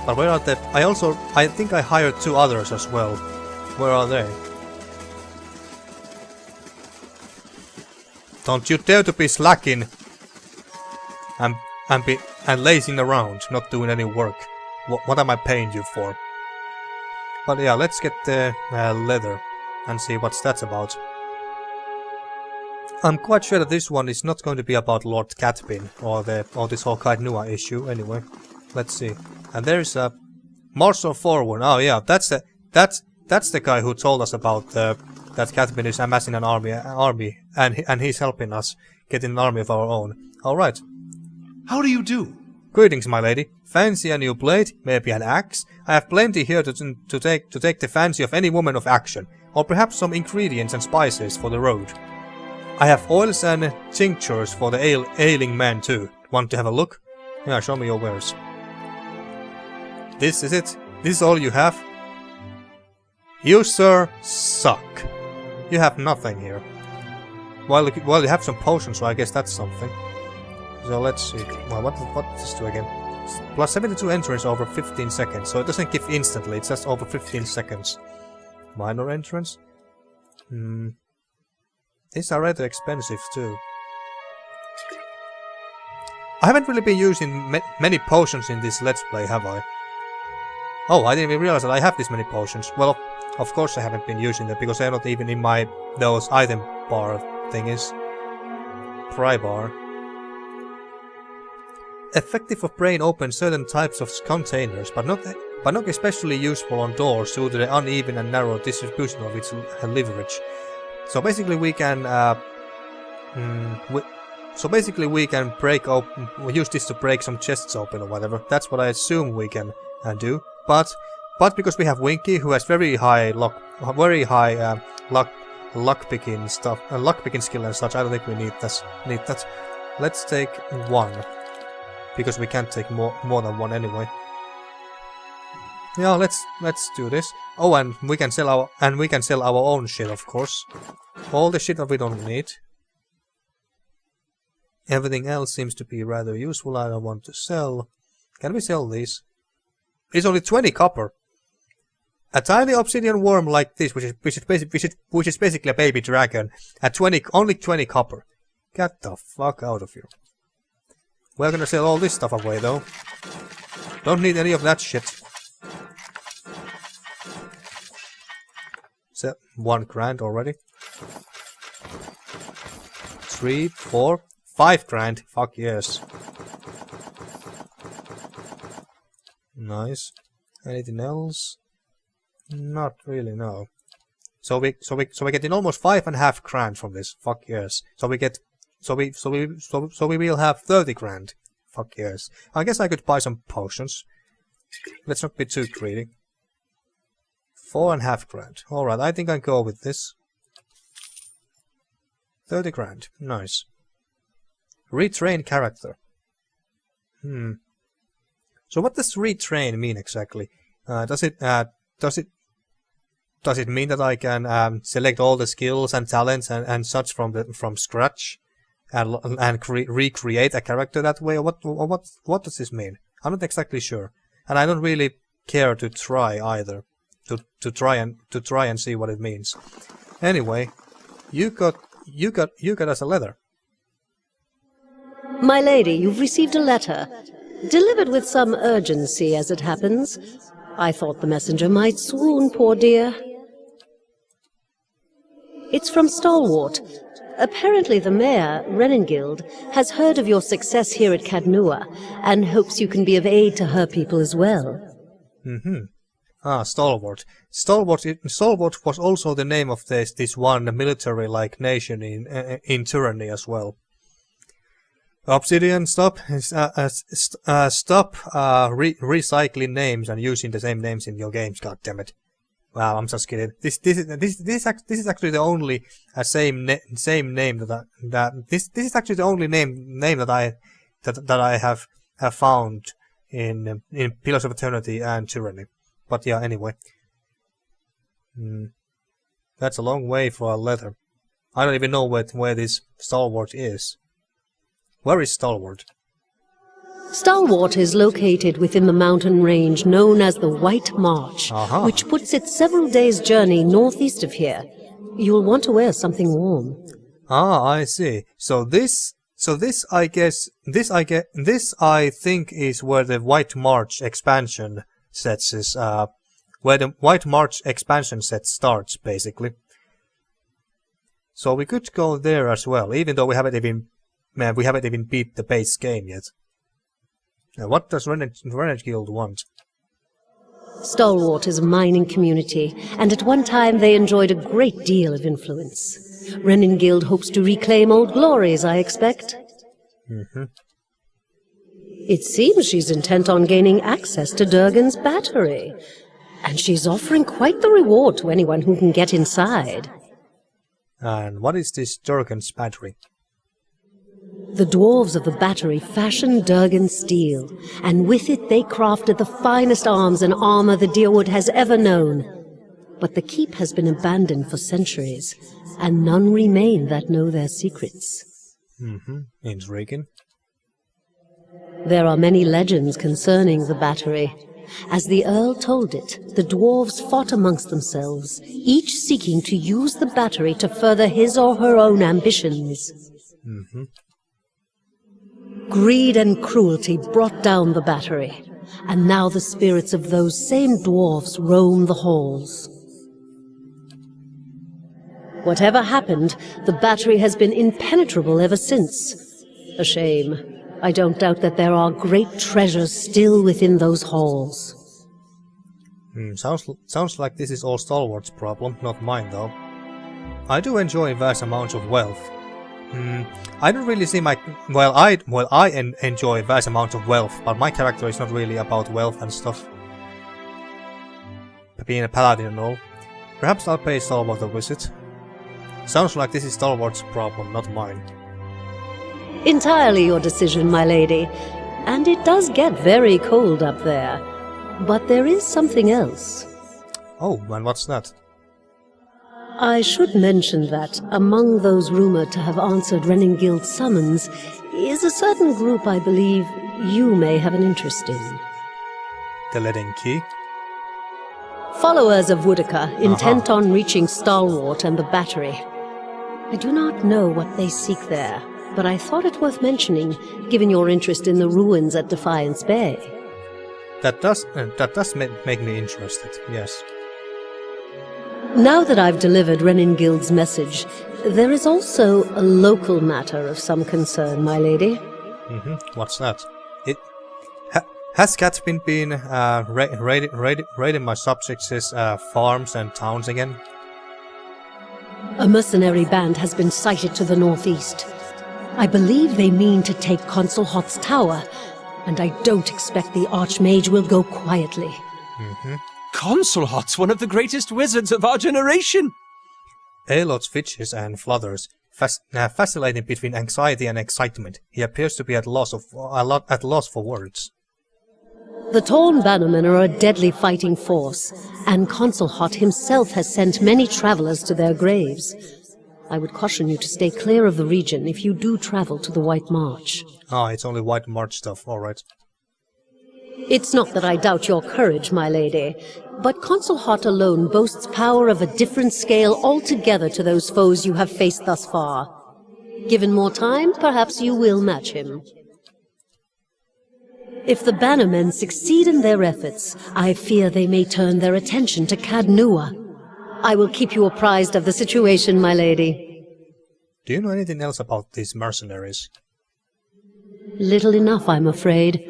But where are they? I think I hired 2 others as well. Where are they? Don't you dare to be slacking and lazing around, not doing any work. What am I paying you for? But yeah, let's get the leather and see what that's about. I'm quite sure that this one is not going to be about Lord Catpin or this whole Kaid Nua issue. Anyway, let's see. And there's a Marshal Forward. Oh yeah, that's the guy who told us about that Catpin is amassing an army, and he's helping us get an army of our own. All right. How do you do? Greetings, my lady. Fancy a new blade? Maybe an axe? I have plenty here to take the fancy of any woman of action, or perhaps some ingredients and spices for the road. I have oils and tinctures for the ailing man too. Want to have a look? Yeah, show me your wares. This is it? This is all you have? You, sir, suck. You have nothing here. Well, you have some potions, so I guess that's something. So let's see. Well, what does this do again? Plus 72 entrance over 15 seconds. So it doesn't give instantly, it's just over 15 seconds. Minor entrance? These are rather expensive too. I haven't really been using many potions in this Let's Play, have I? Oh, I didn't even realize that I have this many potions. Well, of course I haven't been using them, because they're not even in those item bar thingies. Pry bar. Effective of brain opens certain types of containers, but not especially useful on doors due to the uneven and narrow distribution of its leverage. So basically we can break open. We use this to break some chests open or whatever. That's what I assume we can do. But because we have Winky, who has very high lockpicking stuff, lockpicking skill and such, I don't think we need that. Let's take 1. Because we can't take more than 1 anyway. Yeah, let's do this. Oh, and we can sell our own shit, of course. All the shit that we don't need. Everything else seems to be rather useful. I don't want to sell. Can we sell these? It's only 20 copper. A tiny obsidian worm like this, which is basically a baby dragon, at only 20 copper. Get the fuck out of here. We're gonna sell all this stuff away, though. Don't need any of that shit. So, 1 grand already. 3, 4, 5 grand. Fuck yes. Nice. Anything else? Not really, no. So we're getting almost 5.5 grand from this. Fuck yes. So we will have 30 grand. Fuck yes. I guess I could buy some potions. Let's not be too greedy. 4.5 grand. Alright, I think I go with this. 30 grand. Nice. Retrain character. So what does retrain mean exactly? Does it mean that I can select all the skills and talents and such from scratch? And recreate a character that way, or what does this mean? I'm not exactly sure, and I don't really care to try either. To try and see what it means. Anyway, you got us a letter. My lady, you've received a letter, delivered with some urgency, as it happens. I thought the messenger might swoon, poor dear. It's from Stalwart. Apparently the mayor, Renengild, has heard of your success here at Kaid Nua, and hopes you can be of aid to her people as well. Ah, Stalwart. Stalwart was also the name of this one military-like nation in Tyranny as well. Obsidian, stop recycling names and using the same names in your games. God damn it! Wow, I'm just kidding. This is actually the only same name this is actually the only name that I have found in Pillars of Eternity and Tyranny. But yeah, anyway. That's a long way for a letter. I don't even know where this Stalwart is. Where is Stalwart? Stalwart is located within the mountain range known as the White March, which puts it several days' journey northeast of here. You'll want to wear something warm. Ah, I see. So this I think is where the White March expansion sets is. Where the White March expansion set starts, basically. So we could go there as well, even though we haven't even beat the base game yet. Now, what does Renegade Guild want? Stalwart is a mining community, and at one time they enjoyed a great deal of influence. Renegade Guild hopes to reclaim old glories, I expect. It seems she's intent on gaining access to Durgan's battery, and she's offering quite the reward to anyone who can get inside. And what is this Durgan's battery? The dwarves of the battery fashioned Durgan steel, and with it they crafted the finest arms and armor the Deerwood has ever known. But the keep has been abandoned for centuries, and none remain that know their secrets. Intriguing. There are many legends concerning the battery. As the Earl told it, the dwarves fought amongst themselves, each seeking to use the battery to further his or her own ambitions. Greed and cruelty brought down the battery, and now the spirits of those same dwarves roam the halls. Whatever happened, the battery has been impenetrable ever since. A shame. I don't doubt that there are great treasures still within those halls. Sounds like this is all Stalwart's problem, not mine though. I do enjoy vast amounts of wealth. I don't really see my... I enjoy vast amounts of wealth, but my character is not really about wealth and stuff. Being a paladin and all. Perhaps I'll pay Stalwart a visit. Sounds like this is Stalwart's problem, not mine. Entirely your decision, my lady. And it does get very cold up there. But there is something else. Oh, and what's that? I should mention that among those rumored to have answered Renegade Guild's summons is a certain group I believe you may have an interest in. The Leaden Key? Followers of Woedica, intent on reaching Stalwart and the battery. I do not know what they seek there, but I thought it worth mentioning, given your interest in the ruins at Defiance Bay. That does make me interested, yes. Now that I've delivered Renegade Guild's message, there is also a local matter of some concern, my lady. What's that? Has Cat been raiding my subjects' farms and towns again? A mercenary band has been sighted to the northeast. I believe they mean to take Consul Hot's tower, and I don't expect the Archmage will go quietly. Consul Hot's one of the greatest wizards of our generation! Aloth fidgets and flutters, vacillating between anxiety and excitement. He appears to be at loss for words. The Torn Bannermen are a deadly fighting force, and Consul Hot himself has sent many travelers to their graves. I would caution you to stay clear of the region if you do travel to the White March. Ah, it's only White March stuff, alright. It's not that I doubt your courage, my lady, but Consul Hot alone boasts power of a different scale altogether to those foes you have faced thus far. Given more time, perhaps you will match him. If the Bannermen succeed in their efforts, I fear they may turn their attention to Cadnua. I will keep you apprised of the situation, my lady. Do you know anything else about these mercenaries? Little enough, I'm afraid.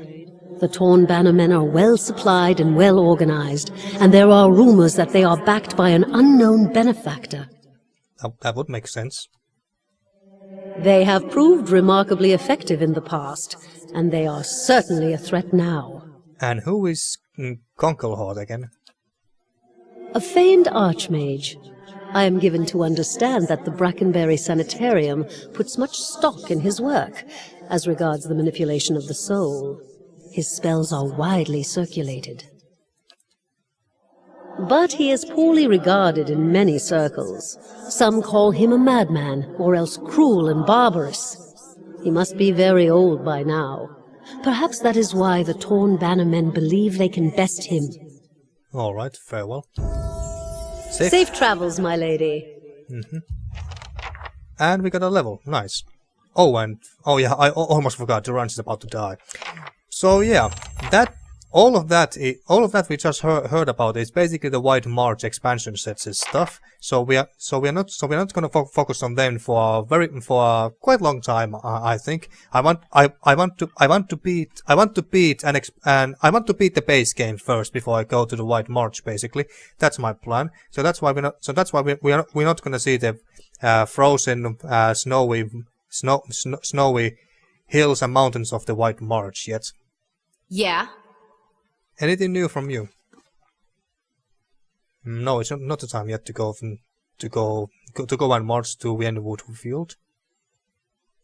The Torn Bannermen are well supplied and well organized, and there are rumors that they are backed by an unknown benefactor. That would make sense. They have proved remarkably effective in the past, and they are certainly a threat now. And who is Conkelhord again? A famed archmage. I am given to understand that the Brackenberry Sanitarium puts much stock in his work, as regards the manipulation of the soul. His spells are widely circulated. But he is poorly regarded in many circles. Some call him a madman, or else cruel and barbarous. He must be very old by now. Perhaps that is why the Torn Bannermen believe they can best him. All right, farewell. Safe travels, my lady. And we got a level. Nice. Oh yeah, I almost forgot. Durance is about to die. So yeah, all of that we just heard about is basically the White March expansion sets and stuff. So we're not going to focus on them for a quite long time. I think I want to beat the base game first before I go to the White March. Basically, that's my plan. So that's why we're not going to see the frozen snowy hills and mountains of the White March yet. Yeah? Anything new from you? No, it's not the time yet to go and march to Vienwood Field.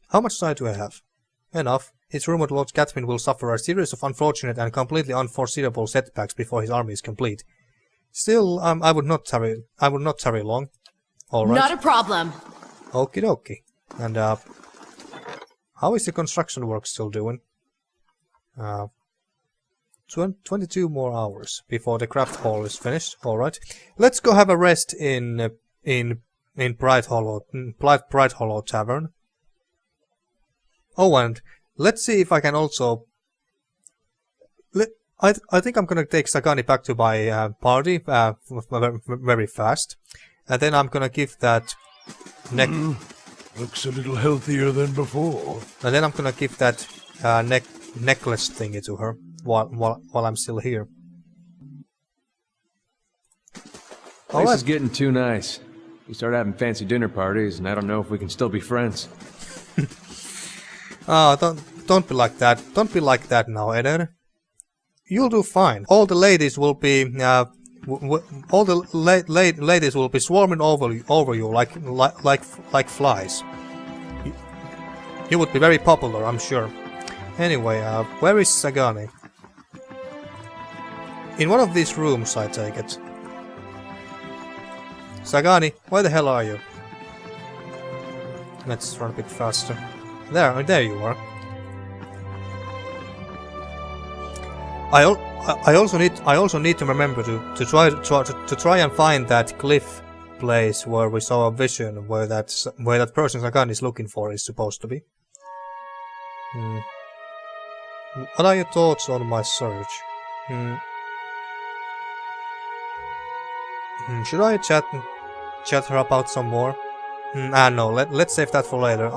How much time do I have? Enough. It's rumored Lord Catherine will suffer a series of unfortunate and completely unforeseeable setbacks before his army is complete. Still, I would not tarry long. All right. Not a problem. Okie dokie. And how is the construction work still doing? 22 more hours before the craft hall is finished. All right, let's go have a rest in Bright Hollow Tavern. Oh, and let's see if I can also. I think I'm gonna take Sagani back to my party very fast, and then I'm gonna give that Looks a little healthier than before. And then I'm gonna give that necklace thingy to her while I'm still here. This is getting too nice. We start having fancy dinner parties, and I don't know if we can still be friends. Don't be like that. Don't be like that now, Eder. You'll do fine. All the ladies will be ladies will be swarming over you like flies. You would be very popular, I'm sure. Anyway, where is Sagani? In one of these rooms, I take it. Sagani, where the hell are you? Let's run a bit faster. There you are. I also need to remember to try and find that cliff place where we saw a vision where that person Sagani is looking for is supposed to be. What are your thoughts on my search? Should I chat her about some more? No. Let's save that for later.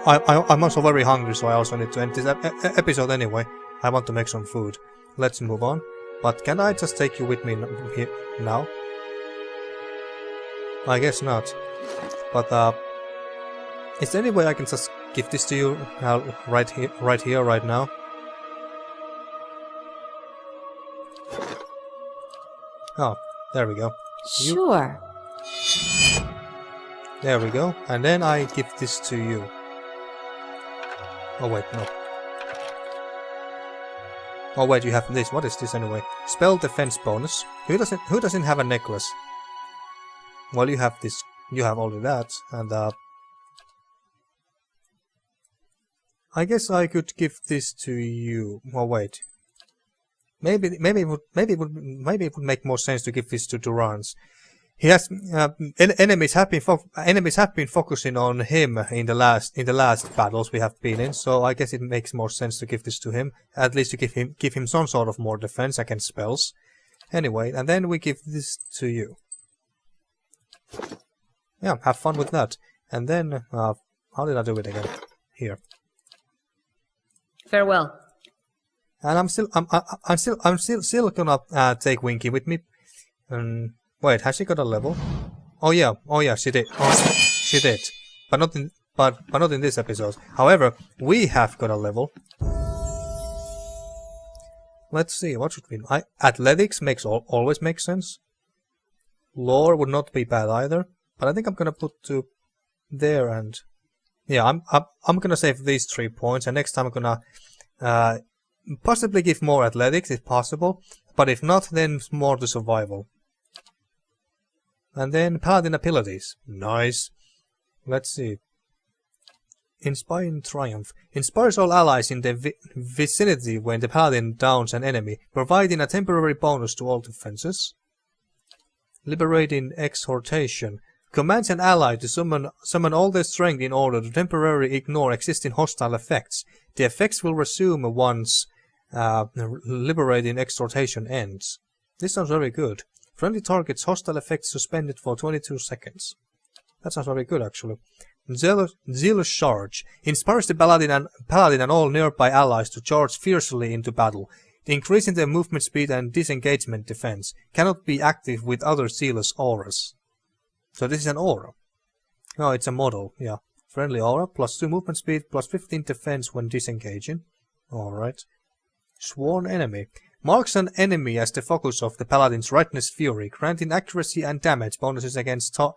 I'm also very hungry, so I also need to end this episode anyway. I want to make some food. Let's move on. But can I just take you with me here now? I guess not. But is there any way I can just give this to you right here, right now? Oh, there we go. Sure. There we go. And then I give this to you. Oh wait, no. Oh wait, you have this. What is this anyway? Spell defense bonus. Who doesn't have a necklace? Well, you have this. You have only that, and I guess I could give this to you. Oh wait. Maybe it would make more sense to give this to Durance. He has enemies have been focusing on him in the last battles we have been in. So I guess it makes more sense to give this to him. At least to give him some sort of more defense against spells. Anyway, and then we give this to you. Yeah, have fun with that. And then how did I do it again? Here. Farewell. And I'm still gonna take Winky with me. Wait, has she got a level? Oh yeah, she did. She did, but not in this episode. However, we have got a level. Let's see, what should we? Athletics always makes sense. Lore would not be bad either, but I think I'm gonna put to there, and yeah, I'm gonna save these 3 points, and next time I'm gonna possibly give more athletics if possible, but if not, then more to survival. And then paladin abilities, nice. Let's see. Inspiring Triumph. Inspires all allies in the vicinity when the paladin downs an enemy, providing a temporary bonus to all defenses. Liberating Exhortation. Commands an ally to summon all their strength in order to temporarily ignore existing hostile effects. The effects will resume once Liberating Exhortation ends. This sounds very good. Friendly targets hostile effects suspended for 22 seconds. That sounds very good, actually. Zealous Charge. Inspires the paladin and all nearby allies to charge fiercely into battle, increasing their movement speed and disengagement defense. Cannot be active with other zealous auras. So this is an aura. Oh, it's a model, yeah. Friendly aura, +2 movement speed, +15 defense when disengaging. Alright. Sworn Enemy. Marks an enemy as the focus of the paladin's Rightness Fury, granting accuracy and damage bonuses against the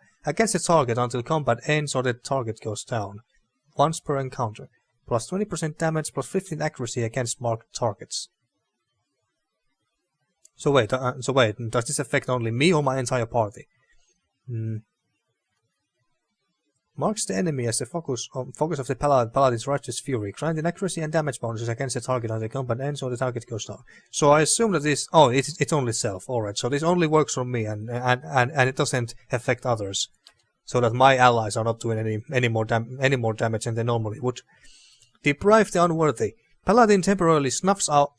target until combat ends or the target goes down. Once per encounter. +20% damage, +15 accuracy against marked targets. So wait, does this affect only me or my entire party? Marks the enemy as the focus of the paladin's Righteous Fury, granting accuracy and damage bonuses against the target until combat ends or the target goes down. So I assume that this... Oh, it's only self. Alright, so this only works on me and it doesn't affect others. So that my allies are not doing any more damage than they normally would. Deprive the Unworthy. Paladin temporarily snuffs out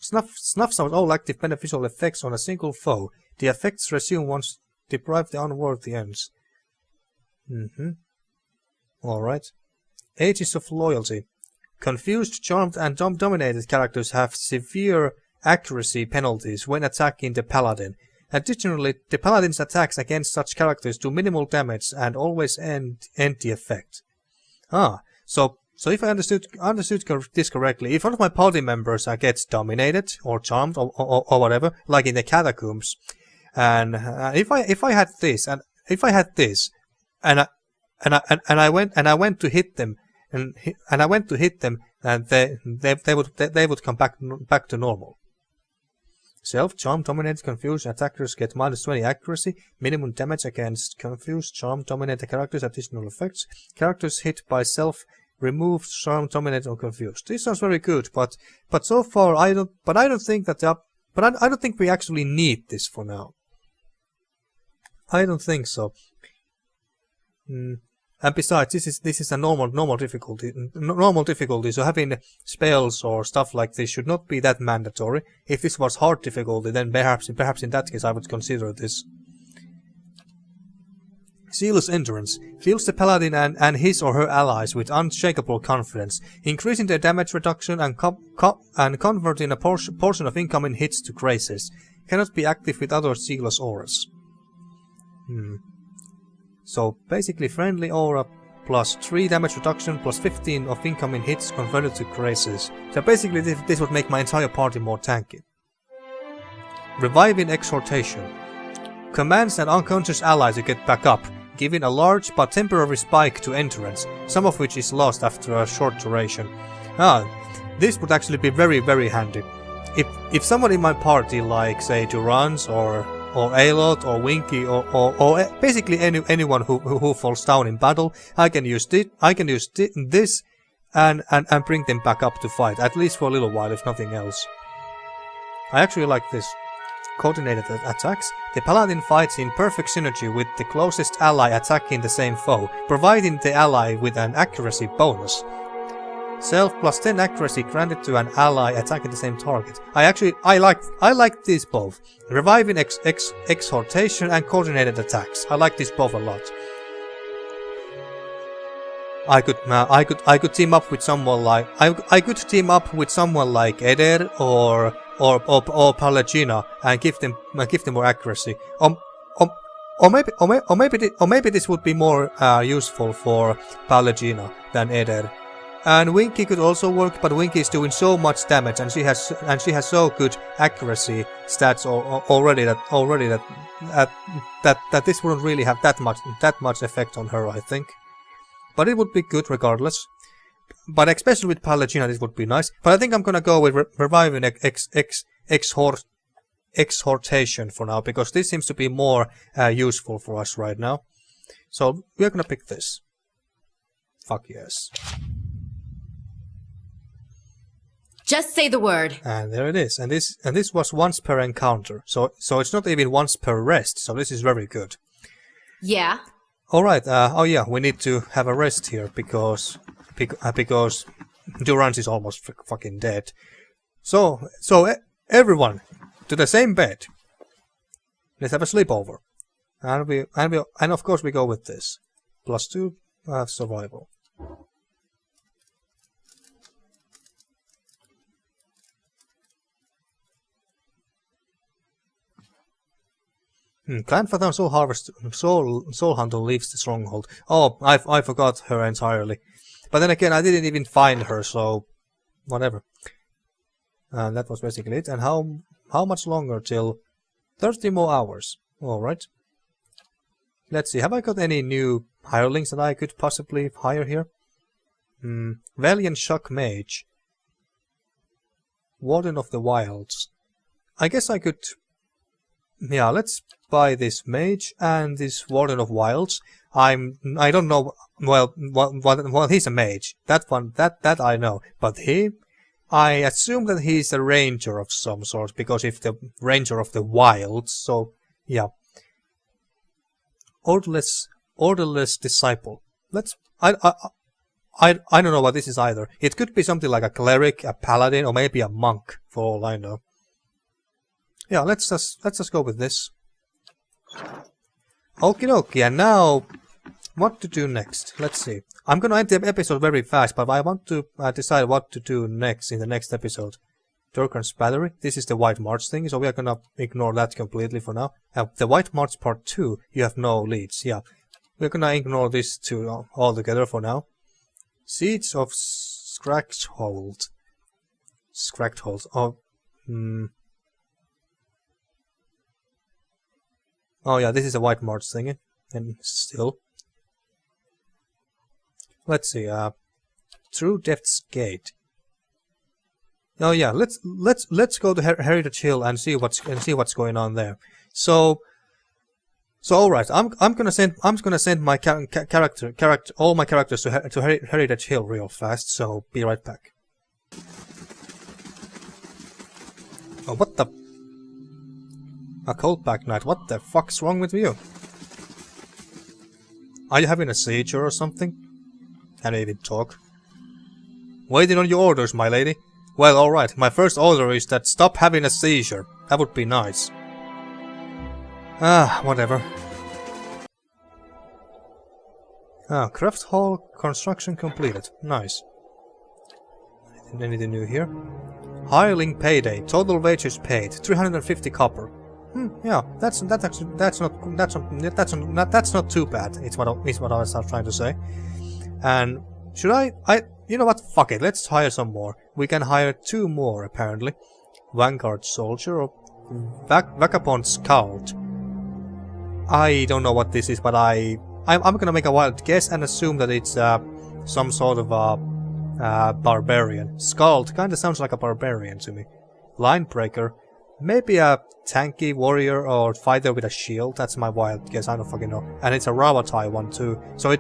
all active beneficial effects on a single foe. The effects resume once Deprive the Unworthy ends. Alright. Ages of Loyalty. Confused, charmed, and dominated characters have severe accuracy penalties when attacking the paladin. Additionally, the paladin's attacks against such characters do minimal damage and always end the effect. So if I understood this correctly, if one of my party members gets dominated or charmed or whatever, like in the catacombs, and if I had this and I went to hit them, and they would come back to normal. Self, charm, dominated, confused attackers get -20 accuracy, minimum damage against confused, charm, dominated characters, additional effects. Characters hit by self, removed, charm, dominated, or confused. This sounds very good, but so far I don't think we actually need this for now. I don't think so. And besides, this is a normal difficulty. So having spells or stuff like this should not be that mandatory. If this was hard difficulty, then perhaps in that case I would consider this. Zealous Endurance fills the paladin and his or her allies with unshakable confidence, increasing their damage reduction and converting a portion of incoming hits to graces. Cannot be active with other zealous auras. So basically friendly aura +3 damage reduction +15 of incoming hits converted to graces. So basically this would make my entire party more tanky. Reviving Exhortation. Commands an unconscious ally to get back up, giving a large but temporary spike to endurance, some of which is lost after a short duration. This would actually be very handy. If someone in my party, like say Durans or Aloth or Winky or basically anyone who falls down in battle, I can use this and bring them back up to fight, at least for a little while, if nothing else. I actually like this. Coordinated attacks. The paladin fights in perfect synergy with the closest ally attacking the same foe, providing the ally with an accuracy bonus. Self +10 accuracy granted to an ally attacking the same target. I like these both. Reviving Exhortation and coordinated attacks. I like these both a lot. I could team up with someone like I could team up with someone like Eder or Pallegina and give them more accuracy. Or maybe this would be more useful for Pallegina than Eder. And Winky could also work, but Winky is doing so much damage, and she has so good accuracy stats already that this wouldn't really have that much effect on her, I think. But it would be good regardless. But especially with Pallegina, this would be nice. But I think I'm gonna go with reviving exhortation for now, because this seems to be more useful for us right now. So we're gonna pick this. Fuck yes. Just say the word. And there it is. And this was once per encounter. So it's not even once per rest. So this is very good. Yeah. All right. Oh yeah, we need to have a rest here because Durance is almost fucking dead. So everyone to the same bed. Let's have a sleepover. And of course we go with this. +2 survival. Clan Fatan Soul Hunter leaves the stronghold. Oh, I forgot her entirely. But then again, I didn't even find her, so whatever. And that was basically it. And how much longer till 30 more hours? Alright. Let's see, have I got any new hirelings that I could possibly hire here? Valiant Shock Mage. Warden of the Wilds. I guess I could... Yeah, let's buy this mage and this Warden of Wilds. I don't know. Well, he's a mage. That I know. But I assume that he's a ranger of some sort, because if the ranger of the wilds, so yeah. Orderless disciple. I don't know what this is either. It could be something like a cleric, a paladin, or maybe a monk, for all I know. Yeah, let's just go with this. Okie dokie, and now what to do next? Let's see. I'm gonna end the episode very fast, but I want to decide what to do next in the next episode. Durkan's Battery. This is the White March thing, so we are gonna ignore that completely for now. The White March Part 2, you have no leads. Yeah, we're gonna ignore this two altogether for now. Siege of Scrackhold. Oh, Oh yeah, this is a White March thing, and still. Let's see. Through Death's Gate. Oh yeah, let's go to Heritage Hill and see what's going on there. So all right, I'm gonna send my all my characters to Heritage Hill real fast. So be right back. Oh, what the? A Coldback Knight, what the fuck's wrong with you? Are you having a seizure or something? Can't even talk. Waiting on your orders, my lady. Well, alright, my first order is that stop having a seizure. That would be nice. Whatever. Craft Hall construction completed. Nice. Anything new here? Hireling payday. Total wages paid. 350 copper. Yeah, that's not too bad. It's what I was trying to say. And should you know what? Fuck it. Let's hire some more. We can hire 2 more apparently. Vanguard Soldier or Vagabond Scout. I don't know what this is, but I'm gonna make a wild guess and assume that it's some sort of barbarian. Skald kinda sounds like a barbarian to me. Line Breaker. Maybe a tanky warrior or fighter with a shield. That's my wild guess. I don't fucking know. And it's a Ravatai one too. So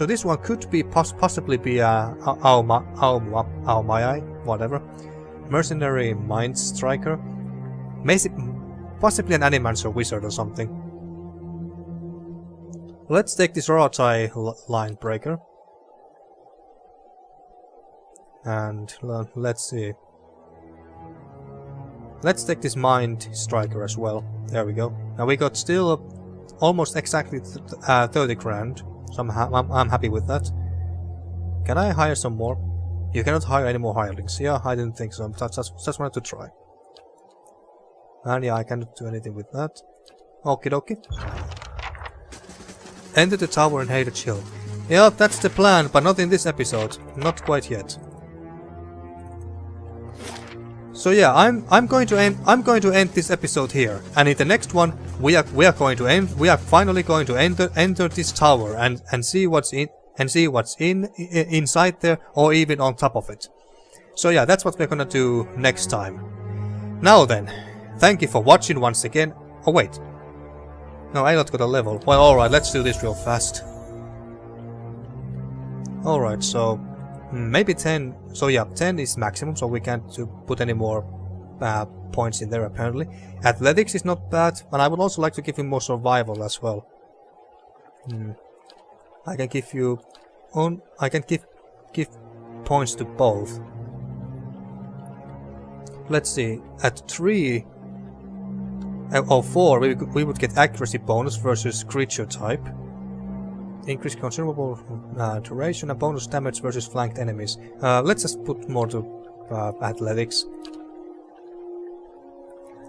this one could be possibly be a Aomai, whatever. Mercenary Mind Striker. Possibly an Animancer Wizard or something. Let's take this Ravatai Line Breaker. And let's see. Let's take this Mind Striker as well. There we go. Now we got still almost exactly 30 grand. So I'm happy with that. Can I hire some more? You cannot hire any more hirelings. Yeah, I didn't think so. Just wanted to try. And yeah, I cannot do anything with that. Okie dokie. Enter the tower and Hated Chill. Yeah, that's the plan, but not in this episode. Not quite yet. So yeah, I'm going to end this episode here, and in the next one we are finally going to enter this tower and see what's inside there, or even on top of it. So yeah, that's what we're gonna do next time. Now then, thank you for watching once again. Oh wait, no, I not got a level. Well, all right, let's do this real fast. All right, so maybe 10. So yeah, 10 is maximum, so we can't put any more points in there apparently. Athletics is not bad, and I would also like to give him more survival as well. I can give you I can give points to both. Let's see, at 3 or 4 we would get accuracy bonus versus creature type. Increase consumable duration and bonus damage versus flanked enemies. Let's just put more to athletics.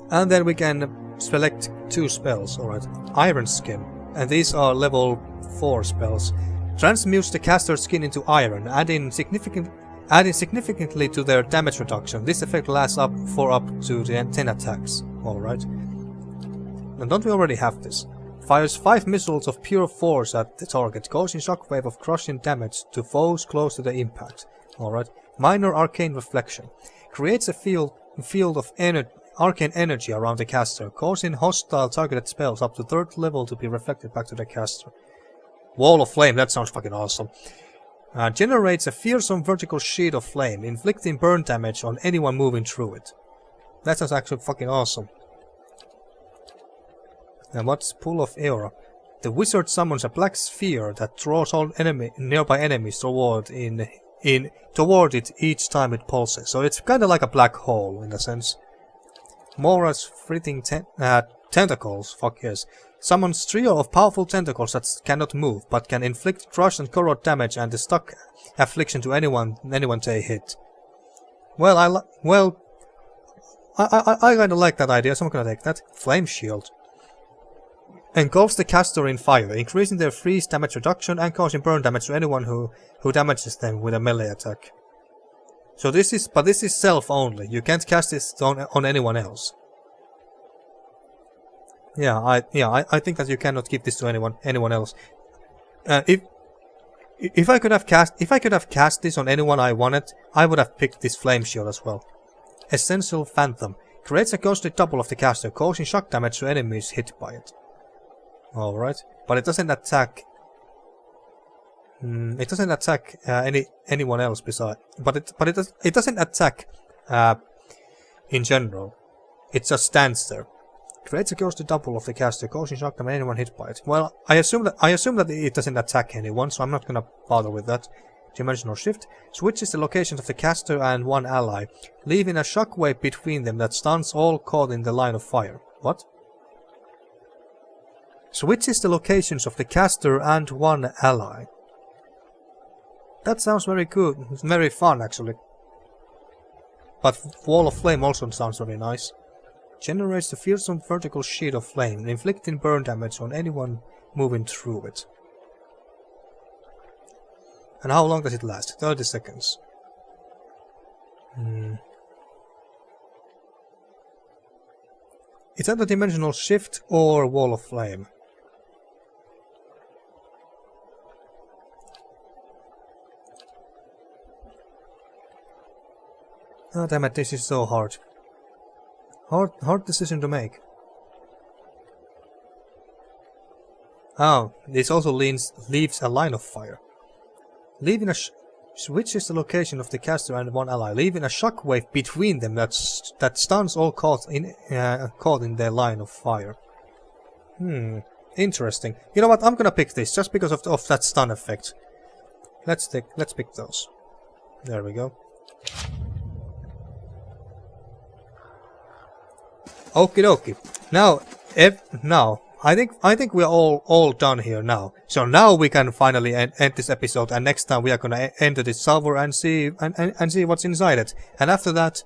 And then we can select 2 spells. Alright. Iron Skin. And these are level 4 spells. Transmutes the caster's skin into iron, adding significantly to their damage reduction. This effect lasts for up to 10 attacks. Alright. Now don't we already have this? Fires 5 missiles of pure force at the target, causing shockwave of crushing damage to foes close to the impact. Alright. Minor Arcane Reflection. Creates a field of arcane energy around the caster, causing hostile targeted spells up to 3rd level to be reflected back to the caster. Wall of Flame, that sounds fucking awesome. Generates a fearsome vertical sheet of flame, inflicting burn damage on anyone moving through it. That sounds actually fucking awesome. And what's Pool of Aura? The wizard summons a black sphere that draws all nearby enemies toward it each time it pulses. So it's kind of like a black hole in a sense. Mora's Fleeting Tentacles, fuck yes. Summons trio of powerful tentacles that cannot move, but can inflict crush and corrode damage and the stuck affliction to anyone they hit. Well, I kinda like that idea, so I'm gonna take that. Flame Shield. Engulfs the caster in fire, increasing their freeze damage reduction and causing burn damage to anyone who damages them with a melee attack. So this is self only. You can't cast this on anyone else. Yeah, I think that you cannot give this to anyone else. If I could have cast this on anyone I wanted, I would have picked this Flame Shield as well. Essential Phantom creates a ghostly double of the caster, causing shock damage to enemies hit by it. Alright, but it doesn't attack. It doesn't attack anyone else besides. But it doesn't attack in general. It just stands there. Creates a ghostly double of the caster, causing shock damage to anyone hit by it. Well, I assume that it doesn't attack anyone, so I'm not gonna bother with that. Dimensional Shift switches the locations of the caster and one ally, leaving a shockwave between them that stuns all caught in the line of fire. What? Switches the locations of the caster and one ally. That sounds very good, very fun actually. But Wall of Flame also sounds very nice. Generates a fearsome vertical sheet of flame, inflicting burn damage on anyone moving through it. And how long does it last? 30 seconds. It's either Dimensional Shift or Wall of Flame. Oh damn it, this is so hard. Hard decision to make. Oh, this also leaves a line of fire. Leaving switches the location of the caster and one ally, leaving a shockwave between them that stuns all caught in their line of fire. Interesting. You know what? I'm gonna pick this just because of that stun effect. Let's pick those. There we go. Okie dokie. Now I think we're all done here now. So now we can finally end this episode, and next time we are gonna enter this tower and see what's inside it. And after that,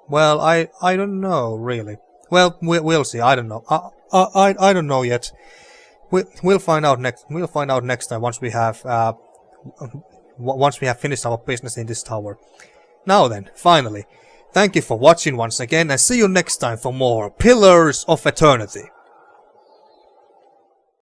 well, I don't know really. Well, we'll see. I don't know. I don't know yet. We'll find out next. We'll find out next time once we have finished our business in this tower. Now then, finally, thank you for watching once again, and see you next time for more Pillars of Eternity.